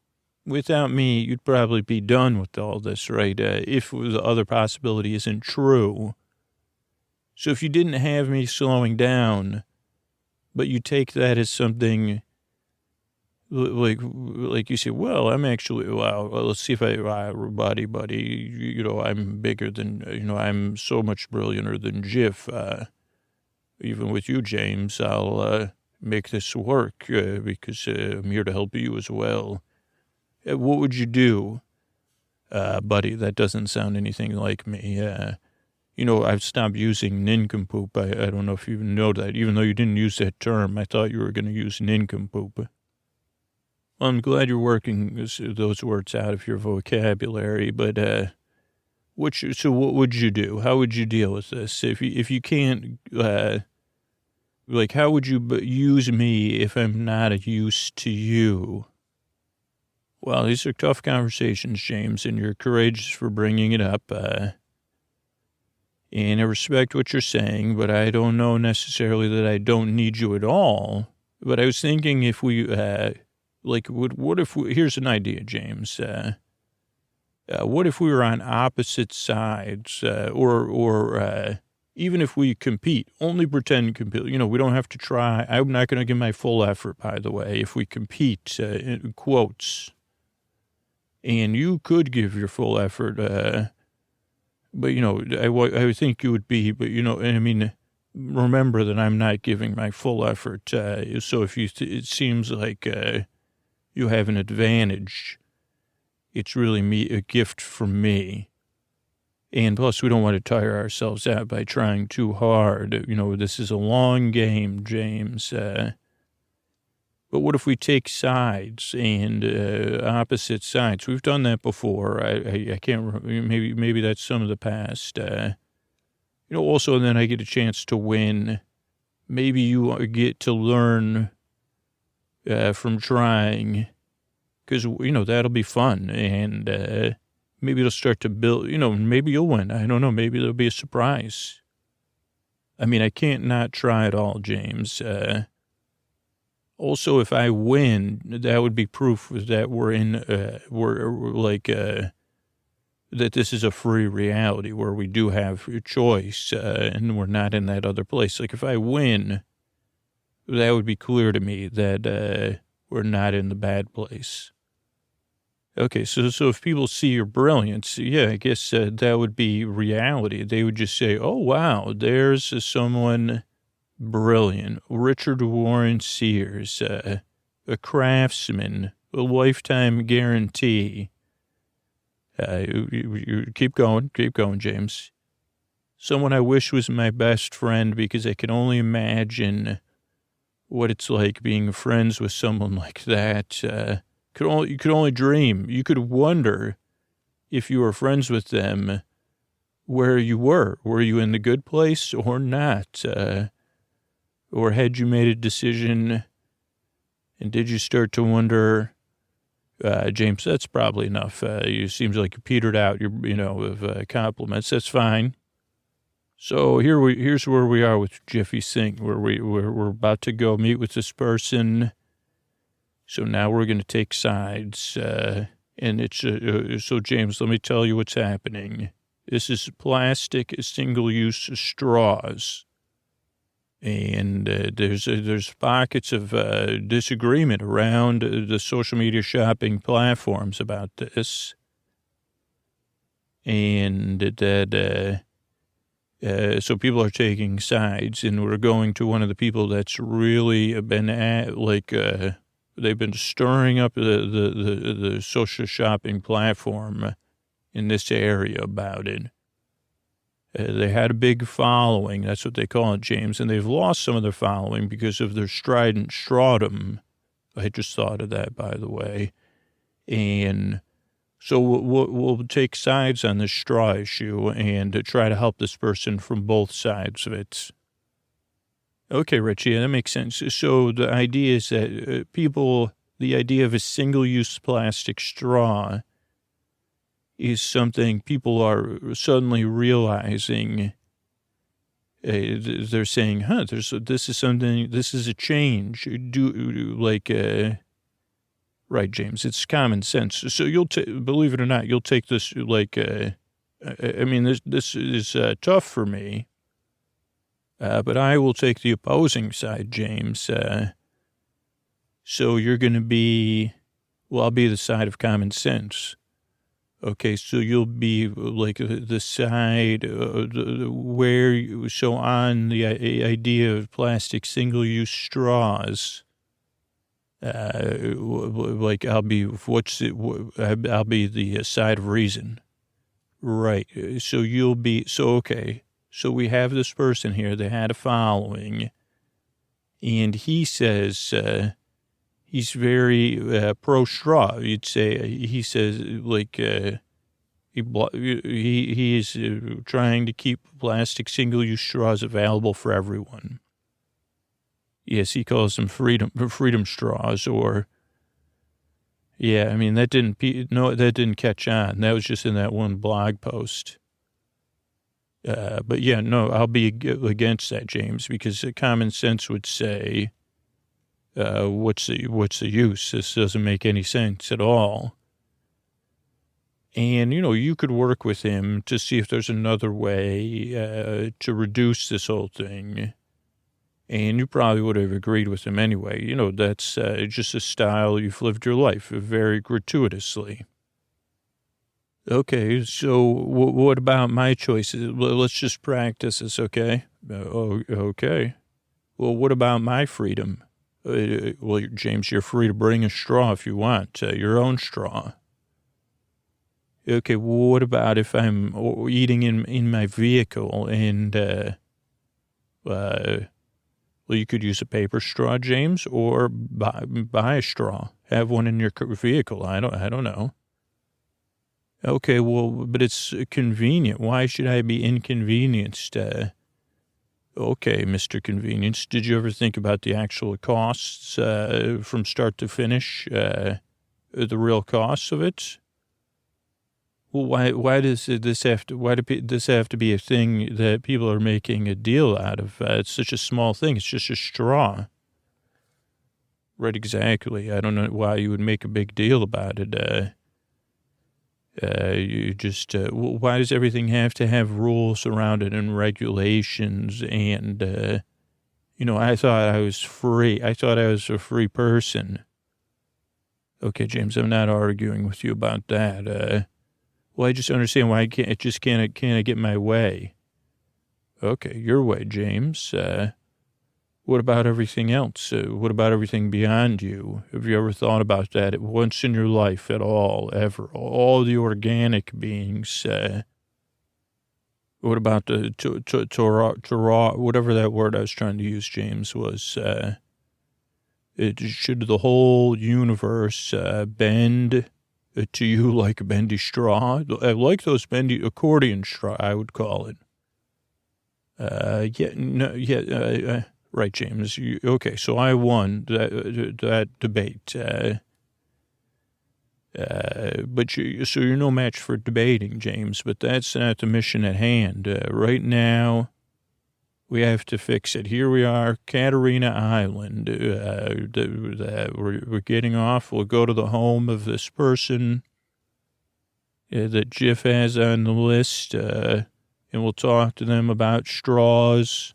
without me, you'd probably be done with all this, right? If the other possibility isn't true. So if you didn't have me slowing down, but you take that as something like you say, well, I'm actually, let's see if buddy, I'm bigger than, I'm so much brillianter than Jiff. Even with you, James, I'll make this work because I'm here to help you as well. What would you do, buddy? That doesn't sound anything like me. I've stopped using nincompoop. I don't know if you know that. Even though you didn't use that term, I thought you were going to use nincompoop. Well, I'm glad you're working those words out of your vocabulary, but so what would you do? How would you deal with this? If you can't... how would you use me if I'm not a use to you? Well, these are tough conversations, James, and you're courageous for bringing it up. And I respect what you're saying, but I don't know necessarily that I don't need you at all. But I was thinking if we, here's an idea, James. What if we were on opposite sides, or even if we compete, only pretend compete, we don't have to try. I'm not going to give my full effort, by the way, if we compete, in quotes. And you could give your full effort, but, I think you would be, but, remember that I'm not giving my full effort. So if it seems like you have an advantage, it's really a gift from me. And plus, we don't want to tire ourselves out by trying too hard. This is a long game, James. But what if we take sides and opposite sides? We've done that before. I can't remember. Maybe that's some of the past. Also, then I get a chance to win. Maybe you get to learn from trying. Because, that'll be fun. And... maybe it'll start to build, maybe you'll win. I don't know. Maybe there'll be a surprise. I mean, I can't not try at all, James. Also, if I win, that would be proof that that this is a free reality where we do have a choice and we're not in that other place. Like if I win, that would be clear to me that we're not in the bad place. Okay, so if people see your brilliance, yeah, I guess that would be reality. They would just say, oh, wow, there's someone brilliant. Richard Warren Sears, a craftsman, a lifetime guarantee. You keep going, James. Someone I wish was my best friend because I can only imagine what it's like being friends with someone like that. You could only dream. You could wonder if you were friends with them, where you were. Were you in the good place or not? Or had you made a decision, and did you start to wonder, James, that's probably enough. You seems like you petered out of compliments. That's fine. So here's where we are with Jiffy Singh, where we're about to go meet with this person. So now we're going to take sides, and it's so James, let me tell you what's happening. This is plastic single-use straws, and there's pockets of disagreement around the social media shopping platforms about this, and that. So people are taking sides, and we're going to one of the people that's really been they've been stirring up the social shopping platform in this area about it. They had a big following. That's what they call it, James. And they've lost some of their following because of their strident stratum. I just thought of that, by the way. And so we'll take sides on this straw issue and try to help this person from both sides of it. Okay, Richie, that makes sense. So the idea is that the idea of a single-use plastic straw is something people are suddenly realizing. They're saying, this is a change. Right, James, it's common sense. So believe it or not, you'll take this this is tough for me, but I will take the opposing side, James. So you're going to be, I'll be the side of common sense. Okay, so you'll be like the side so on the idea of plastic single-use straws. I'll be the side of reason. Right. So okay. So we have this person here that had a following, and he says, he's very, pro straw. You'd say, he says he is trying to keep plastic single-use straws available for everyone. Yes, he calls them freedom straws, or, yeah, I mean, that didn't catch on. That was just in that one blog post. But yeah, no, I'll be against that, James, because common sense would say, what's the use? This doesn't make any sense at all. And, you could work with him to see if there's another way to reduce this whole thing. And you probably would have agreed with him anyway. That's just a style you've lived your life very gratuitously. Okay, so what about my choices? Let's just practice this, okay? Okay. Well, what about my freedom? James, you're free to bring a straw if you want, your own straw. Okay, well, what about if I'm eating in my vehicle and, you could use a paper straw, James, or buy a straw. Have one in your vehicle. I don't know. Okay, well, but it's convenient. Why should I be inconvenienced? Okay, Mr. Convenience, did you ever think about the actual costs from start to finish, the real costs of it? Well, why does this have to be a thing that people are making a deal out of? It's such a small thing. It's just a straw. Right, exactly. I don't know why you would make a big deal about it. Why does everything have to have rules around it and regulations? And, I thought I was free. I thought I was a free person. Okay, James, I'm not arguing with you about that. Well, I just understand why can't I get my way? Okay, your way, James. What about everything else? What about everything beyond you? Have you ever thought about that once in your life at all, ever? All the organic beings. What about the Torah, whatever that word I was trying to use, James, was, should the whole universe bend to you like a bendy straw? I like those bendy accordion straw, I would call it. Right, James. Okay, so I won that debate. So you're no match for debating, James, but that's not the mission at hand. Right now, we have to fix it. Here we are, Katerina Island. We're getting off. We'll go to the home of this person that Jiff has on the list, and we'll talk to them about straws.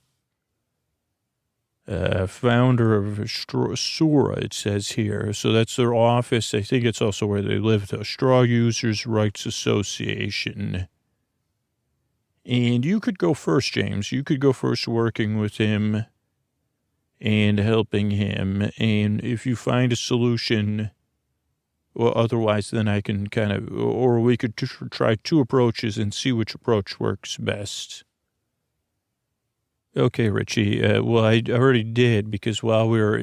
Founder of Sura, it says here. So that's their office. I think it's also where they live, the Straw Users Rights Association. And you could go first, James. You could go first working with him and helping him. And if you find a solution, well, otherwise, then I can kind of, or we could try two approaches and see which approach works best. Okay, Richie. Well, I already did because while we were,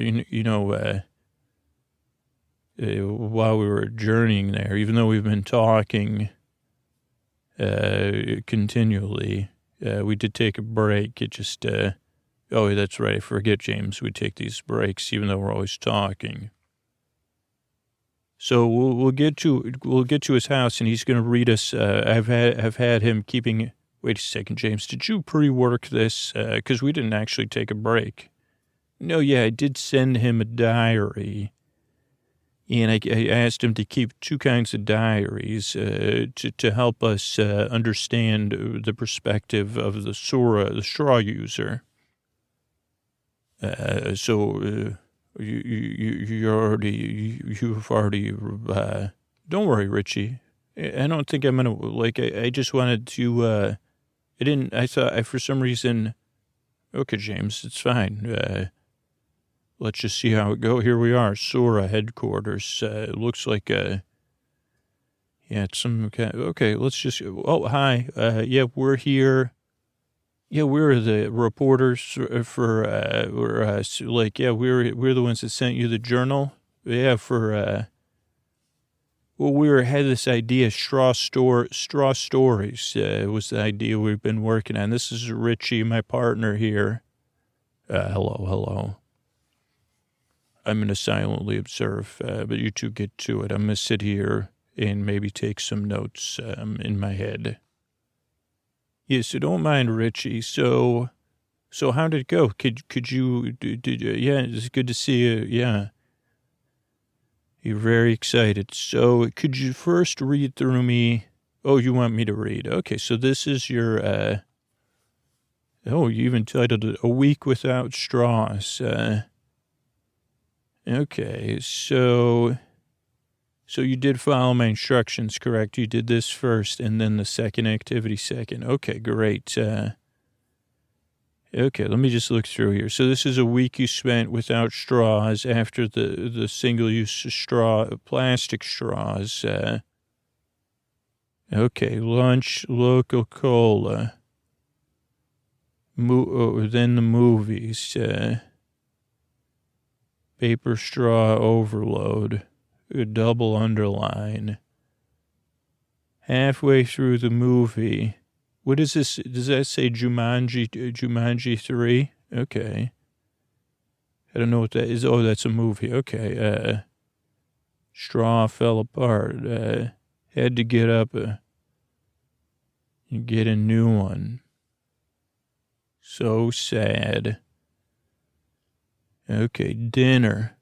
while we were journeying there, even though we've been talking continually, we did take a break. It just, oh, that's right. I forget, James. We take these breaks even though we're always talking. So we'll get to his house, and he's going to read us. I've had him keeping. Wait a second, James. Did you pre-work this? Because we didn't actually take a break. No, yeah, I did send him a diary. And I asked him to keep two kinds of diaries to help us understand the perspective of the straw user. You've already. Don't worry, Richie. I don't think I'm gonna I just wanted to. For some reason. Okay, James, it's fine. Let's just see how it goes. Here we are, Sura headquarters. It looks like it's some okay. Let's just. Oh, hi. Yeah, we're here. Yeah, we're the reporters for. We're the ones that sent you the journal. Yeah, for. Well, had this idea, straw stories. Was the idea we've been working on. This is Richie, my partner here. Hello. I'm going to silently observe, but you two get to it. I'm going to sit here and maybe take some notes in my head. Yeah, so don't mind, Richie. So how did it go? Could you, yeah, it's good to see you. Yeah. You're very excited. So could you first read through me? Oh, you want me to read? Okay, so this is your, you've entitled it A Week Without Straws. Okay, so you did follow my instructions, correct? You did this first and then the second activity second. Okay, great. Okay, let me just look through here. So this is a week you spent without straws after the single-use plastic straws. Okay, lunch, Coca-Cola. Then the movies. Paper straw overload. A double underline. Halfway through the movie. What is this? Does that say Jumanji 3? Okay. I don't know what that is. Oh, that's a movie. Okay. Straw fell apart. Had to get up and get a new one. So sad. Okay, dinner.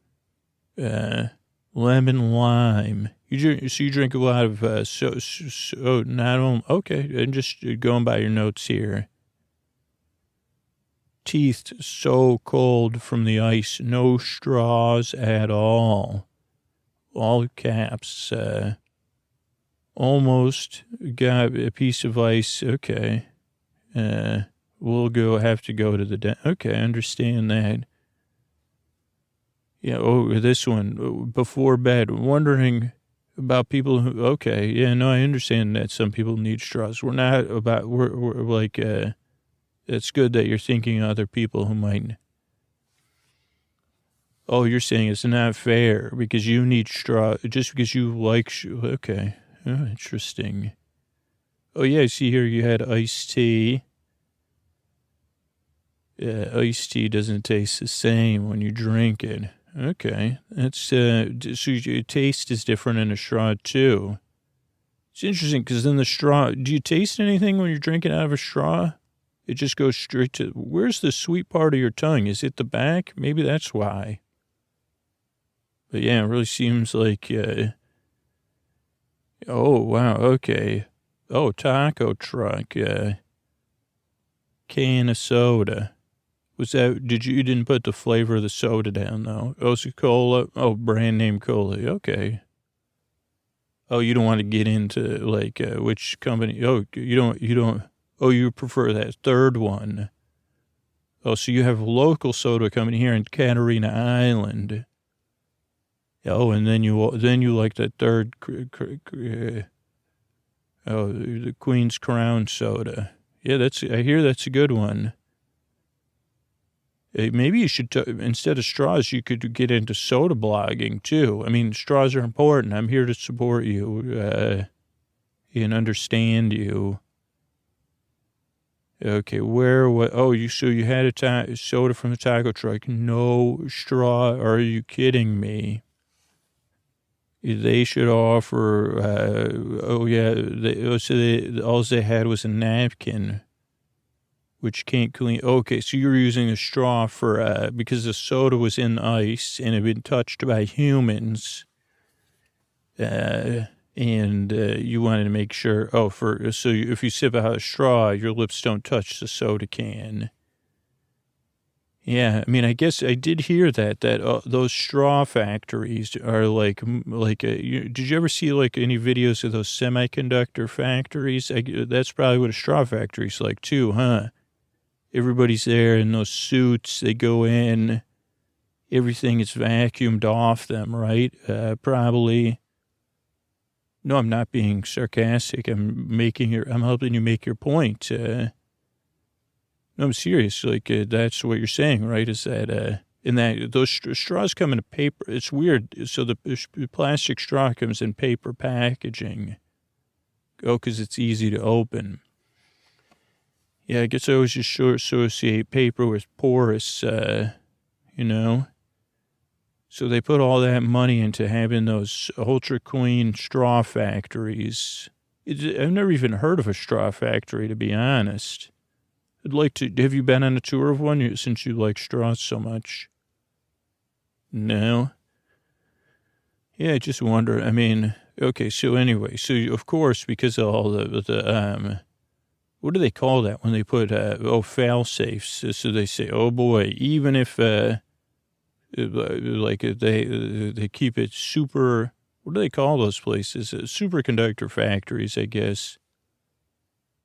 Lemon lime. You drink a lot of, not only, okay, and just going by your notes here. Teeth so cold from the ice, no straws at all. All caps, almost got a piece of ice, okay. We'll have to go to the, okay, I understand that. Yeah, this one, before bed, wondering about people who, okay, yeah, no, I understand that some people need straws. We're like, it's good that you're thinking of other people who might. Oh, you're saying it's not fair because you need straw, just because you like, okay. Oh, interesting. Oh, yeah, I see here you had iced tea. Yeah, iced tea doesn't taste the same when you drink it. Okay, that's, so your taste is different in a straw, too. It's interesting because then the straw, do you taste anything when you're drinking out of a straw? It just goes straight to, where's the sweet part of your tongue? Is it the back? Maybe that's why. But yeah, it really seems like, oh, wow, okay. Oh, taco truck, can of soda. Was that, you didn't put the flavor of the soda down, though. Oh, it's cola. Oh, brand name cola. Okay. Oh, you don't want to get into, like, which company. Oh, you don't. Oh, you prefer that third one. Oh, so you have local soda coming here in Catarina Island. Oh, and then you like the third, the Queen's Crown soda. Yeah, I hear that's a good one. Maybe you should, instead of straws, you could get into soda blogging too. I mean, straws are important. I'm here to support you and understand you. Okay, what? Oh, so you had a soda from the taco truck. No straw. Are you kidding me? They should offer, all they had was a napkin, which can't clean. Okay, so you're using a straw for, because the soda was in ice and had been touched by humans, and you wanted to make sure, if you sip out a straw, your lips don't touch the soda can. Yeah, I mean, I guess I did hear that those straw factories are did you ever see like any videos of those semiconductor factories? That's probably what a straw factory's like too, huh? Everybody's there in those suits. They go in. Everything is vacuumed off them, right? Probably. No, I'm not being sarcastic. I'm helping you make your point. No, I'm serious. Like, that's what you're saying, right? Is that, those straws come in a paper. It's weird. So the plastic straw comes in paper packaging. Oh, because it's easy to open. Yeah, I guess I always just associate paper with porous, you know. So they put all that money into having those ultra clean straw factories. I've never even heard of a straw factory, to be honest. I'd like to. Have you been on a tour of one since you like straws so much? No. Yeah, I just wonder. I mean, okay. So anyway, of course, because of all the what do they call that when they put fail safes? So they say, oh boy, even if they keep it super. What do they call those places? Superconductor factories, I guess.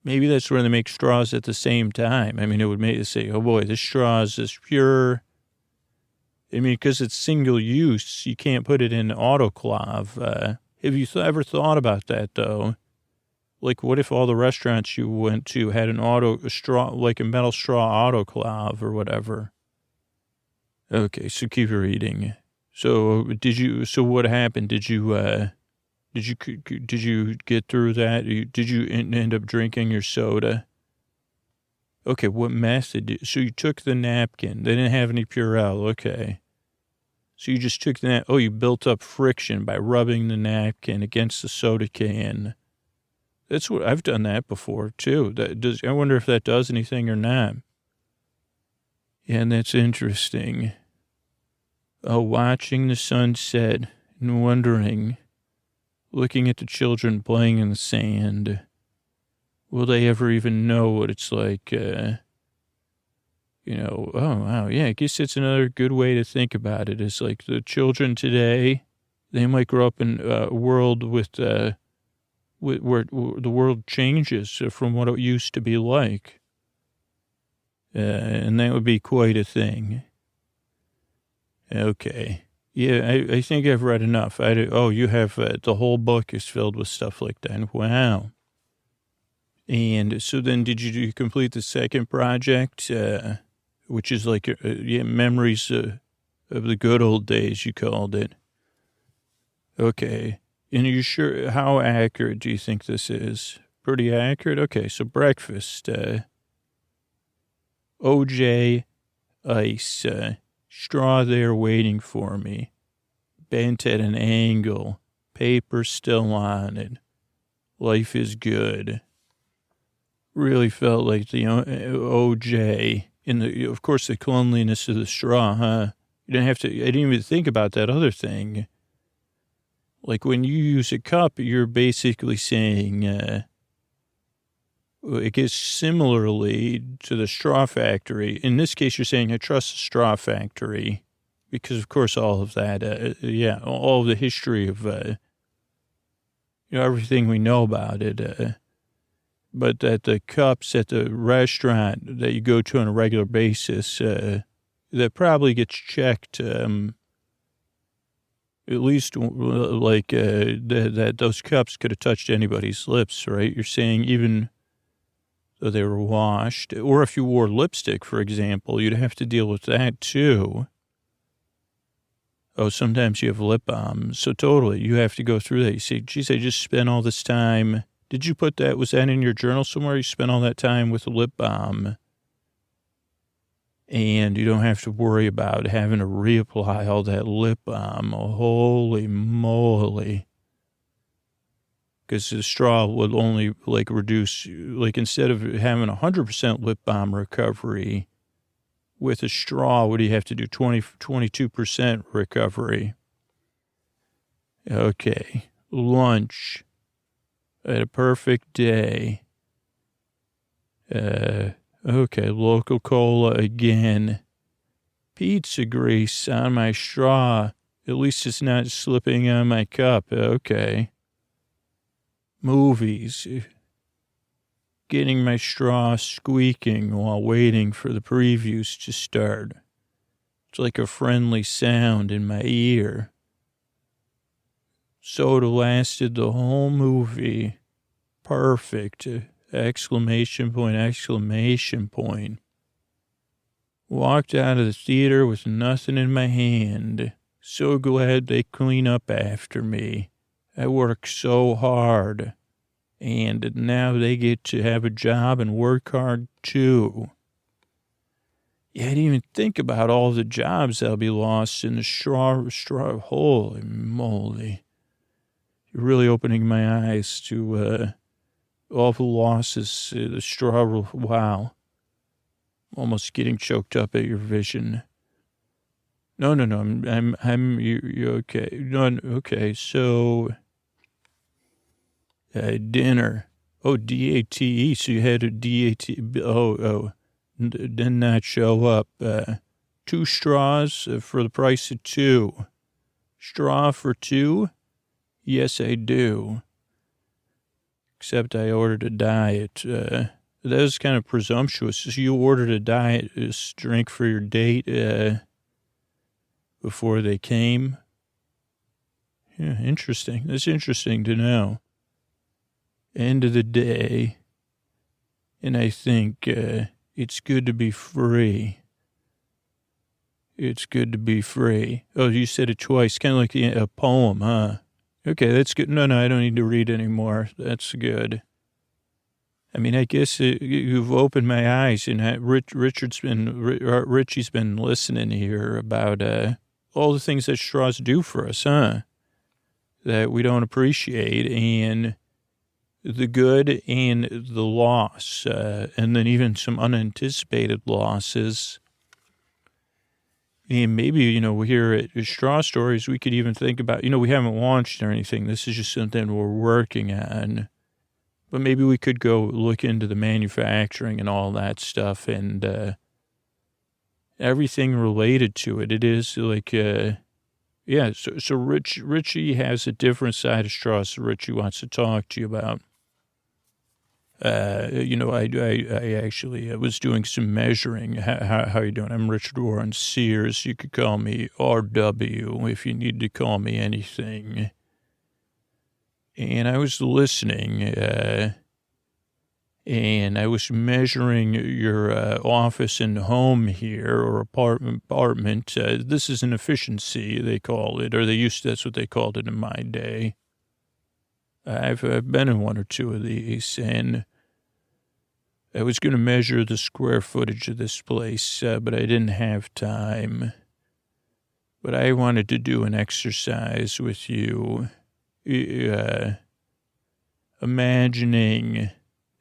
Maybe that's where they make straws at the same time. I mean, it would make it say, oh boy, this straw is this pure. I mean, because it's single use, you can't put it in autoclave. Have you ever thought about that, though? Like, what if all the restaurants you went to had a metal straw autoclave or whatever? Okay, so keep reading. So what happened? Did you get through that? Did you end up drinking your soda? Okay, what method? So you took the napkin. They didn't have any Purell. Okay. So you just took you built up friction by rubbing the napkin against the soda can. I've done that before too. I wonder if that does anything or not. Yeah, and that's interesting. Oh, watching the sunset and wondering, looking at the children playing in the sand. Will they ever even know what it's like? Oh, wow. Yeah, I guess it's another good way to think about it. It's like the children today, they might grow up in a world where the world changes from what it used to be like. And that would be quite a thing. Okay. Yeah, I think I've read enough. You have, the whole book is filled with stuff like that. Wow. And so then did you complete the second project, which is like, memories of the good old days, you called it. Okay. And are you sure, how accurate do you think this is? Pretty accurate? Okay, so breakfast, OJ ice, straw there waiting for me, bent at an angle, paper still on it. Life is good. Really felt like the OJ in the, of course, the cleanliness of the straw, huh? You didn't have to, I didn't even think about that other thing. Like when you use a cup, you're basically saying, it gets similarly to the straw factory. In this case, you're saying, I trust the straw factory because, of course, all of that, all of the history of, everything we know about it. But that the cups at the restaurant that you go to on a regular basis, that probably gets checked, at least like that those cups could have touched anybody's lips, right? You're saying even though they were washed, or if you wore lipstick, for example, you'd have to deal with that too. Oh, sometimes you have lip balm. So totally, you have to go through that. You say, geez, I just spent all this time. Did you put that, was that in your journal somewhere? You spent all that time with lip balm. And you don't have to worry about having to reapply all that lip balm. Oh, holy moly. Because the straw would only, like, reduce, like, instead of having 100% lip balm recovery, with a straw, what do you have to do? 22% recovery. Okay. Lunch. I had a perfect day. Okay, local cola again. Pizza grease on my straw. At least it's not slipping on my cup. Okay. Movies. Getting my straw squeaking while waiting for the previews to start. It's like a friendly sound in my ear. Soda lasted the whole movie. Perfect. Exclamation point, exclamation point. Walked out of the theater with nothing in my hand. So glad they clean up after me. I worked so hard. And now they get to have a job and work hard too. Yeah, I didn't even think about all the jobs that'll be lost in the straw. Holy moly. You're really opening my eyes to all the losses, the straw. Wow. Almost getting choked up at your vision. No. You okay. No, okay. So, dinner. Oh, DATE. So you had a DAT. Did not show up. 2 straws for the price of 2. Straw for 2? Yes, I do. Except I ordered a diet. That was kind of presumptuous. So you ordered a diet drink for your date before they came? Yeah, interesting. That's interesting to know. End of the day. And I think it's good to be free. It's good to be free. Oh, you said it twice. Kind of like a poem, huh? Okay, that's good. No, I don't need to read anymore. That's good. I mean, I guess you've opened my eyes, and Richie's been listening here about all the things that straws do for us, huh? That we don't appreciate, and the good and the loss, and then even some unanticipated losses. And maybe, here at Straw Stories, we could even think about, we haven't launched or anything. This is just something we're working on. But maybe we could go look into the manufacturing and all that stuff and everything related to it. It is like, so Richie has a different side of straw, so Richie wants to talk to you about. I actually was doing some measuring. How are you doing? I'm Richard Warren Sears. You could call me RW if you need to call me anything. And I was listening, and I was measuring your office and home here, or apartment. This is an efficiency, they call it, or that's what they called it in my day. I've been in one or two of these, and I was going to measure the square footage of this place, but I didn't have time. But I wanted to do an exercise with you, imagining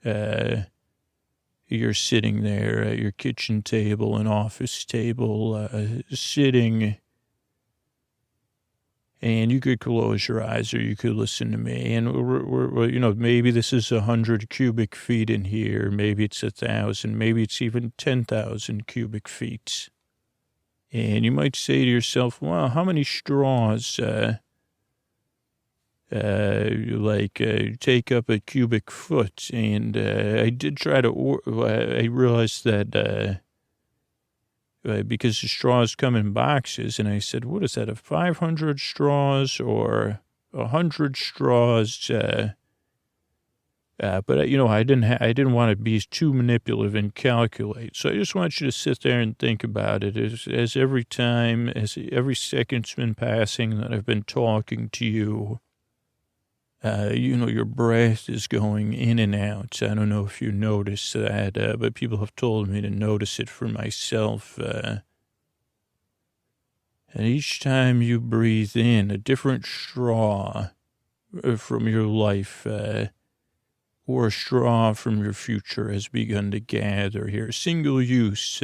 you're sitting there at your kitchen table, an office table, sitting, and you could close your eyes or you could listen to me. And we're maybe this is 100 cubic feet in here. Maybe it's 1,000. Maybe it's even 10,000 cubic feet. And you might say to yourself, well, how many straws, take up a cubic foot? And I did try to, I realized that because the straws come in boxes, and I said, what is that, 500 straws or 100 straws? But I didn't want to be too manipulative and calculate. So I just want you to sit there and think about it as every second's been passing that I've been talking to you. Your breath is going in and out. I don't know if you notice that, but people have told me to notice it for myself. And each time you breathe in, a different straw from your life, or a straw from your future has begun to gather here. Single use.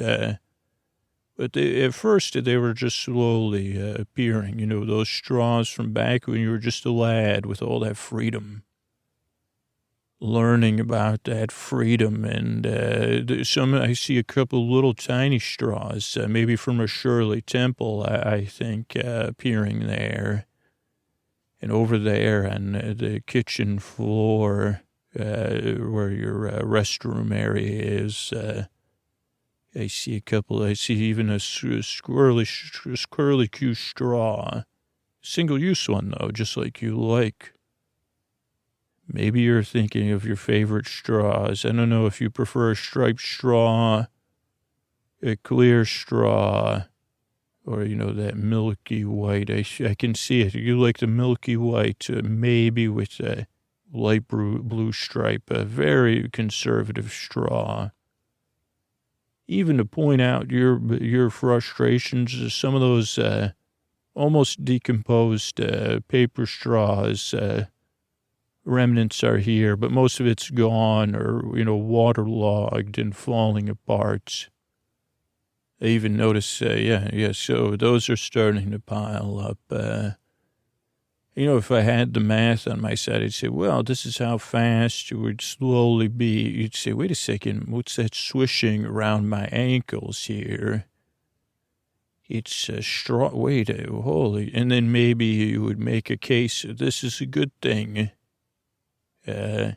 But at first, they were just slowly appearing. Those straws from back when you were just a lad with all that freedom. Learning about that freedom. And I see a couple little tiny straws, maybe from a Shirley Temple, I think, appearing there. And over there on the kitchen floor, where your restroom area is, I see even a squirrely Q straw. Single-use one, though, just like you like. Maybe you're thinking of your favorite straws. I don't know if you prefer a striped straw, a clear straw, or, that milky white. I can see it. You like the milky white, maybe with a light blue stripe, a very conservative straw. Even to point out your frustrations, some of those almost decomposed paper straws, remnants are here, but most of it's gone or, waterlogged and falling apart. I even notice, so those are starting to pile up. If I had the math on my side, I'd say, well, this is how fast it would slowly be. You'd say, wait a second, what's that swishing around my ankles here? It's a straw, holy. And then maybe you would make a case, this is a good thing. And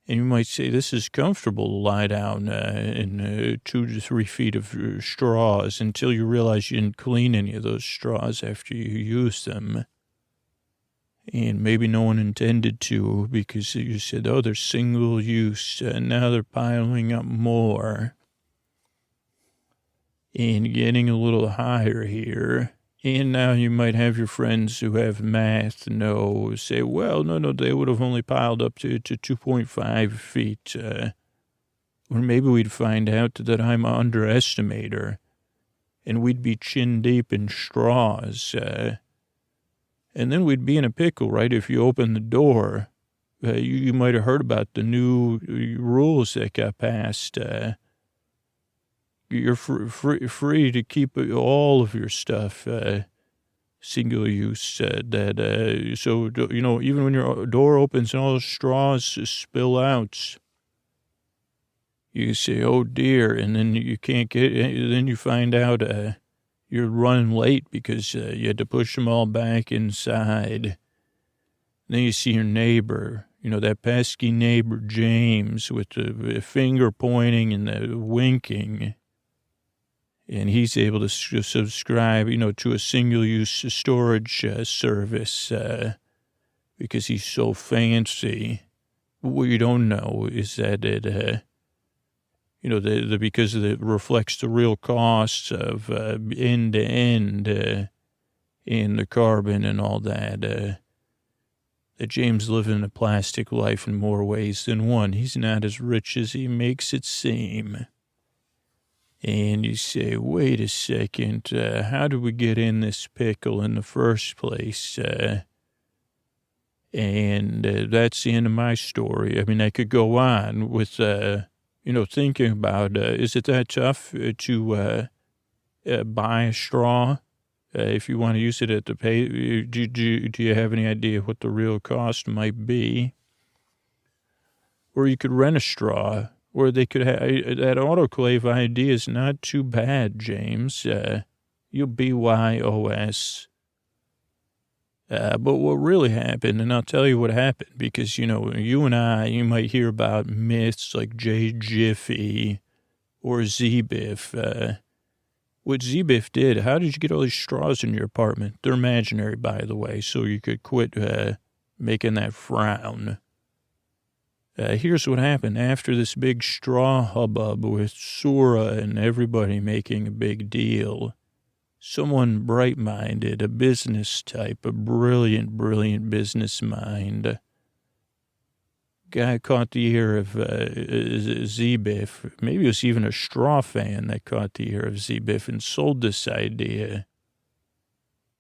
you might say, this is comfortable to lie down in 2 to 3 feet of straws until you realize you didn't clean any of those straws after you used them. And maybe no one intended to because you said, oh, they're single use, and now they're piling up more. And getting a little higher here. And now you might have your friends who have math say, well, no, they would have only piled up to 2.5 feet. Or maybe we'd find out that I'm an underestimator, and we'd be chin deep in straws. And then we'd be in a pickle, right? If you open the door, you might have heard about the new rules that got passed. You're free to keep all of your stuff single use. So even when your door opens and all the straws spill out, you say, "Oh dear," and then you can't get. Then you find out you're running late because you had to push them all back inside. And then you see your neighbor, that pesky neighbor James with the finger pointing and the winking. And he's able to subscribe, to a single-use storage service because he's so fancy. what you don't know is that it, because it reflects the real costs of end to end in the carbon and all that James living a plastic life in more ways than one. He's not as rich as he makes it seem. And you say, wait a second, how did we get in this pickle in the first place? And that's the end of my story. I mean, I could go on with, thinking about, is it that tough to buy a straw? If you want to use it at the pay, do you have any idea what the real cost might be? Or you could rent a straw, or they could have that autoclave idea is not too bad, James. You BYOS. But what really happened, and I'll tell you what happened, because, you and I, you might hear about myths like J. Jiffy or Z-Biff. What Z-Biff did, how did you get all these straws in your apartment? They're imaginary, by the way, so you could quit making that frown. Here's what happened. After this big straw hubbub with Sora and everybody making a big deal, someone bright-minded, a business type, a brilliant business mind, guy caught the ear of Z-Biff. Maybe it was even a straw fan that caught the ear of Z-Biff and sold this idea.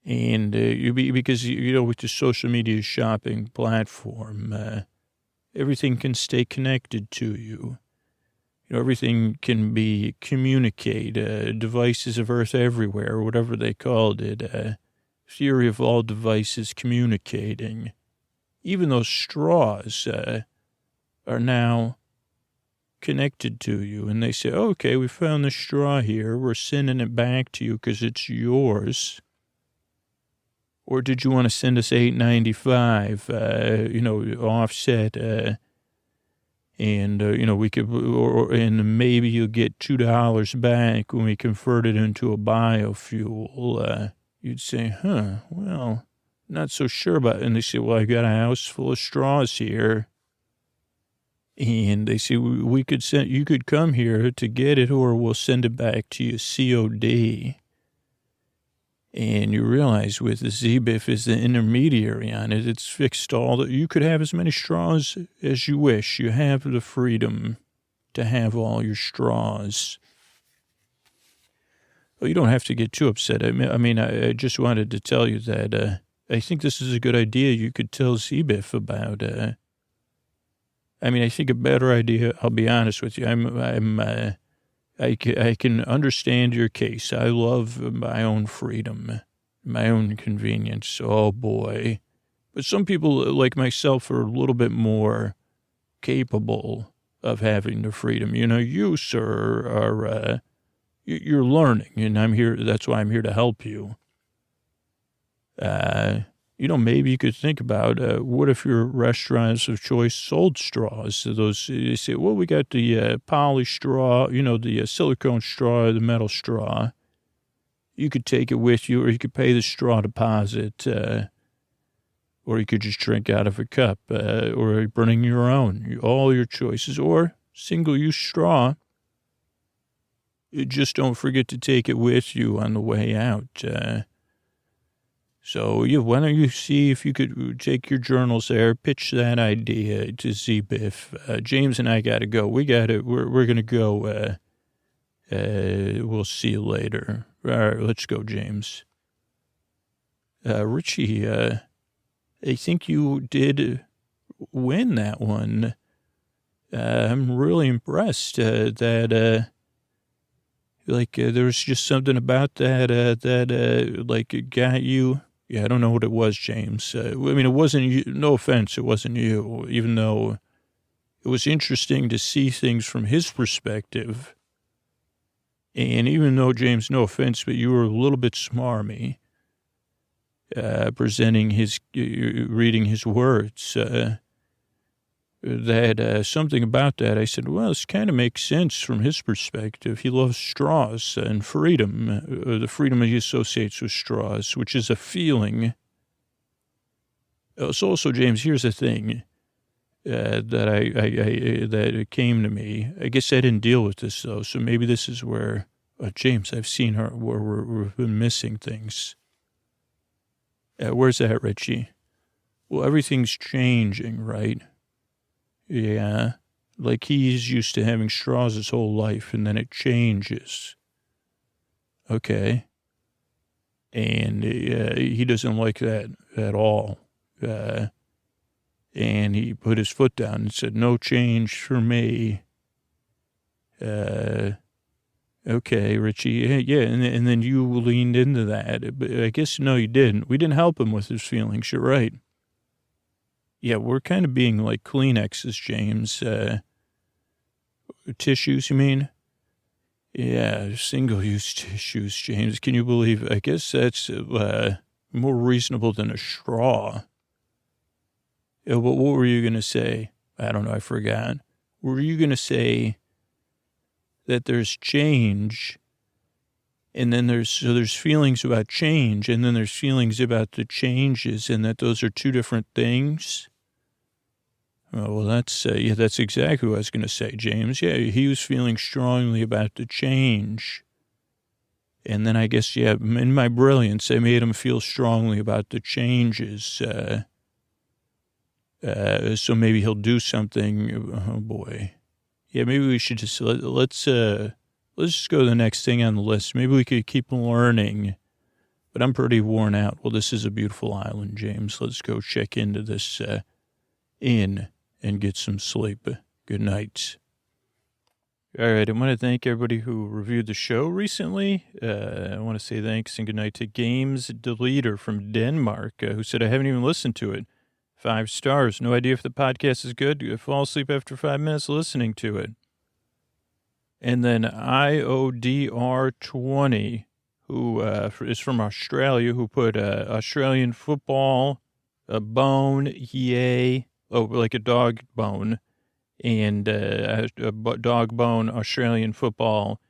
And because, with the social media shopping platform, everything can stay connected to you. Everything can be communicated, devices of Earth everywhere, or whatever they called it, theory of all devices communicating. Even those straws are now connected to you, and they say, okay, we found the straw here, we're sending it back to you because it's yours. Or did you want to send us $8.95, offset, and we could, and maybe you'll get $2 back when we convert it into a biofuel. You'd say, well, not so sure about it. And they say, well, I got a house full of straws here. And they say, you could come here to get it, or we'll send it back to you COD. And you realize with the Z-Biff is the intermediary on it. It's fixed you could have as many straws as you wish. You have the freedom to have all your straws. Well, you don't have to get too upset. I just wanted to tell you that I think this is a good idea you could tell Z-Biff about. I think a better idea, I'll be honest with you, I can understand your case. I love my own freedom, my own convenience. Oh, boy. But some people like myself are a little bit more capable of having the freedom. You, sir, are, you're learning, and I'm here. That's why I'm here to help you. Maybe you could think about what if your restaurants of choice sold straws? So you say, well, we got the poly straw, the silicone straw, the metal straw. You could take it with you, or you could pay the straw deposit, or you could just drink out of a cup, or bring your own, all your choices, or single-use straw. Just don't forget to take it with you on the way out. So, why don't you see if you could take your journals there, pitch that idea to Z-Biff. James and I got to go. We're going to go. We'll see you later. All right, let's go, James. Richie, I think you did win that one. I'm really impressed that, there was just something about that, it got you. Yeah, I don't know what it was, James. It wasn't you. No offense, it wasn't you, even though it was interesting to see things from his perspective. And even though, James, no offense, but you were a little bit smarmy, reading his words, something about that. I said, well, this kind of makes sense from his perspective. He loves straws and freedom, the freedom he associates with straws, which is a feeling. So also, James, here's the thing. that it came to me. I guess I didn't deal with this though, so maybe this is where James, I've seen her where we've been missing things. Where's that, Richie? Well, everything's changing, right? Yeah, like he's used to having straws his whole life, and then it changes. Okay, and he doesn't like that at all. And he put his foot down and said, "No change for me." Okay, Richie. Yeah, and then you leaned into that. But I guess, no, you didn't. We didn't help him with his feelings. You're right. Yeah, we're kind of being like Kleenexes, James. Tissues, you mean? Yeah, single-use tissues, James. Can you believe? I guess that's more reasonable than a straw. Yeah, but what were you going to say? I don't know. I forgot. Were you going to say that there's change, and then there's feelings about change, and then there's feelings about the changes, and that those are two different things? Oh, well, that's exactly what I was going to say, James. Yeah, he was feeling strongly about the change. And then I guess, yeah, in my brilliance, I made him feel strongly about the changes. So maybe he'll do something. Oh, boy. Yeah, maybe we should just, let's just go to the next thing on the list. Maybe we could keep learning. But I'm pretty worn out. Well, this is a beautiful island, James. Let's go check into this inn and get some sleep. Good night. All right, I want to thank everybody who reviewed the show recently. I want to say thanks and good night to Games Deleter from Denmark, who said, I haven't even listened to it. 5 stars. No idea if the podcast is good. I fall asleep after 5 minutes listening to it. And then IODR20, who is from Australia, who put Australian football, a bone, yay. Oh, like a dog bone, and a dog bone, Australian football.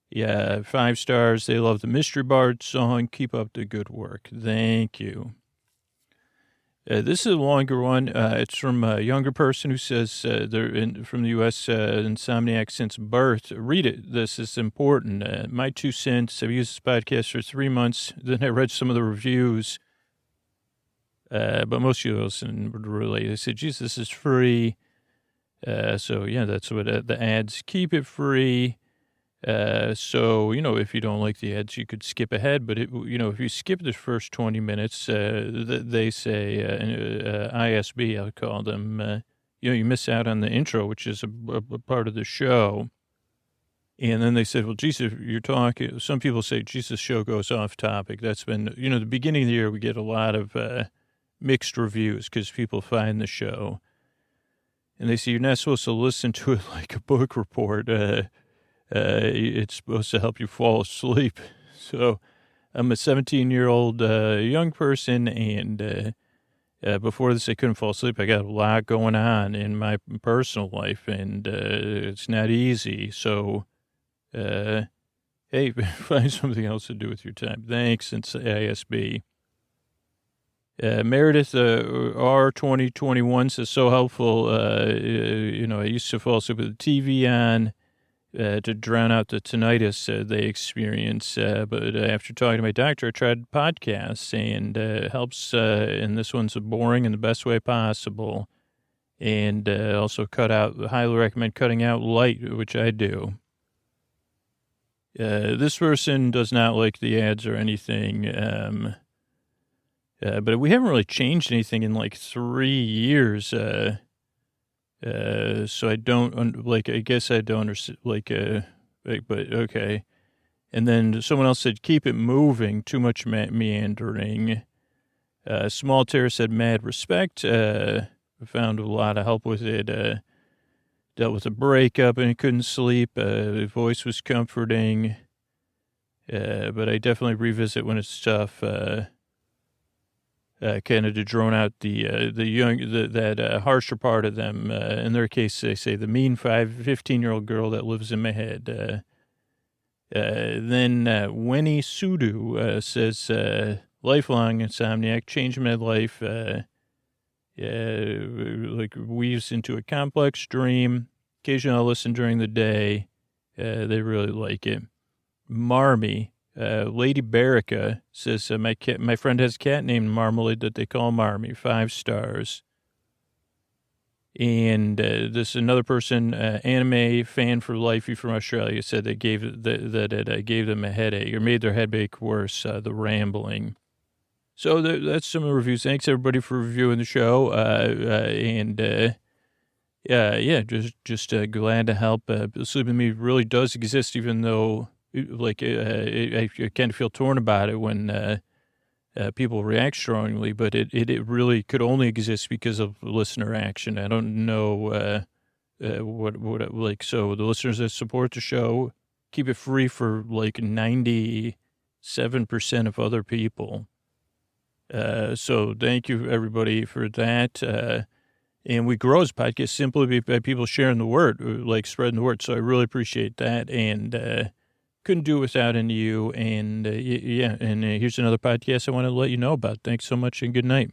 Yeah, 5 stars. They love the Mystery Bard song. Keep up the good work. Thank you. This is a longer one. It's from a younger person who says they're from the U.S. Insomniac since birth. Read it. This is important. My 2 cents. I've used this podcast for 3 months. Then I read some of the reviews. But most of you listen would relate. They said, geez, this is free. So, yeah, that's what the ads keep it free. So, if you don't like the ads, you could skip ahead. But, if you skip the first 20 minutes, they say, ISB, I'll call them, you miss out on the intro, which is a part of the show. And then they said, well, Jesus, you're talking. Some people say, Jesus, show goes off topic. That's been, the beginning of the year, we get a lot of mixed reviews because people find the show. And they say, you're not supposed to listen to it like a book report. It's supposed to help you fall asleep. So I'm a 17-year-old young person, and before this, I couldn't fall asleep. I got a lot going on in my personal life, and it's not easy. So, hey, find something else to do with your time. Thanks, and ISB. Meredith R2021 says, so helpful. I used to fall asleep with the TV on to drown out the tinnitus they experience. But after talking to my doctor, I tried podcasts, and it helps. And this one's boring in the best way possible. And also highly recommend cutting out light, which I do. This person does not like the ads or anything. But we haven't really changed anything in like 3 years. So I don't I guess I don't understand, but okay. And then someone else said, keep it moving, too much meandering. Small Terror said, mad respect. Found a lot of help with it. Dealt with a breakup and couldn't sleep. The voice was comforting. But I definitely revisit when it's tough. Kind of to drone out that harsher part of them. In their case, they say the mean 15-year-old girl that lives in my head. Then Winnie Sudu says, lifelong insomniac, changed my life. like weaves into a complex dream. Occasionally I'll listen during the day. They really like it. Marmy, Lady Berica says, my friend has a cat named Marmalade that they call Marmy, 5 stars. And this another person, anime fan for lifey from Australia, said that it gave them a headache or made their headache worse, the rambling. So that's some of the reviews. Thanks, everybody, for reviewing the show. Just glad to help. Sleep With Me really does exist, even though, I kind of feel torn about it when people react strongly, but it really could only exist because of listener action. I don't know so the listeners that support the show keep it free for like 97% of other people. So thank you, everybody, for that. And we grow as podcast simply by people sharing the word, like spreading the word. So I really appreciate that. And couldn't do it without any of you. And here's another podcast I want to let you know about. Thanks so much and good night.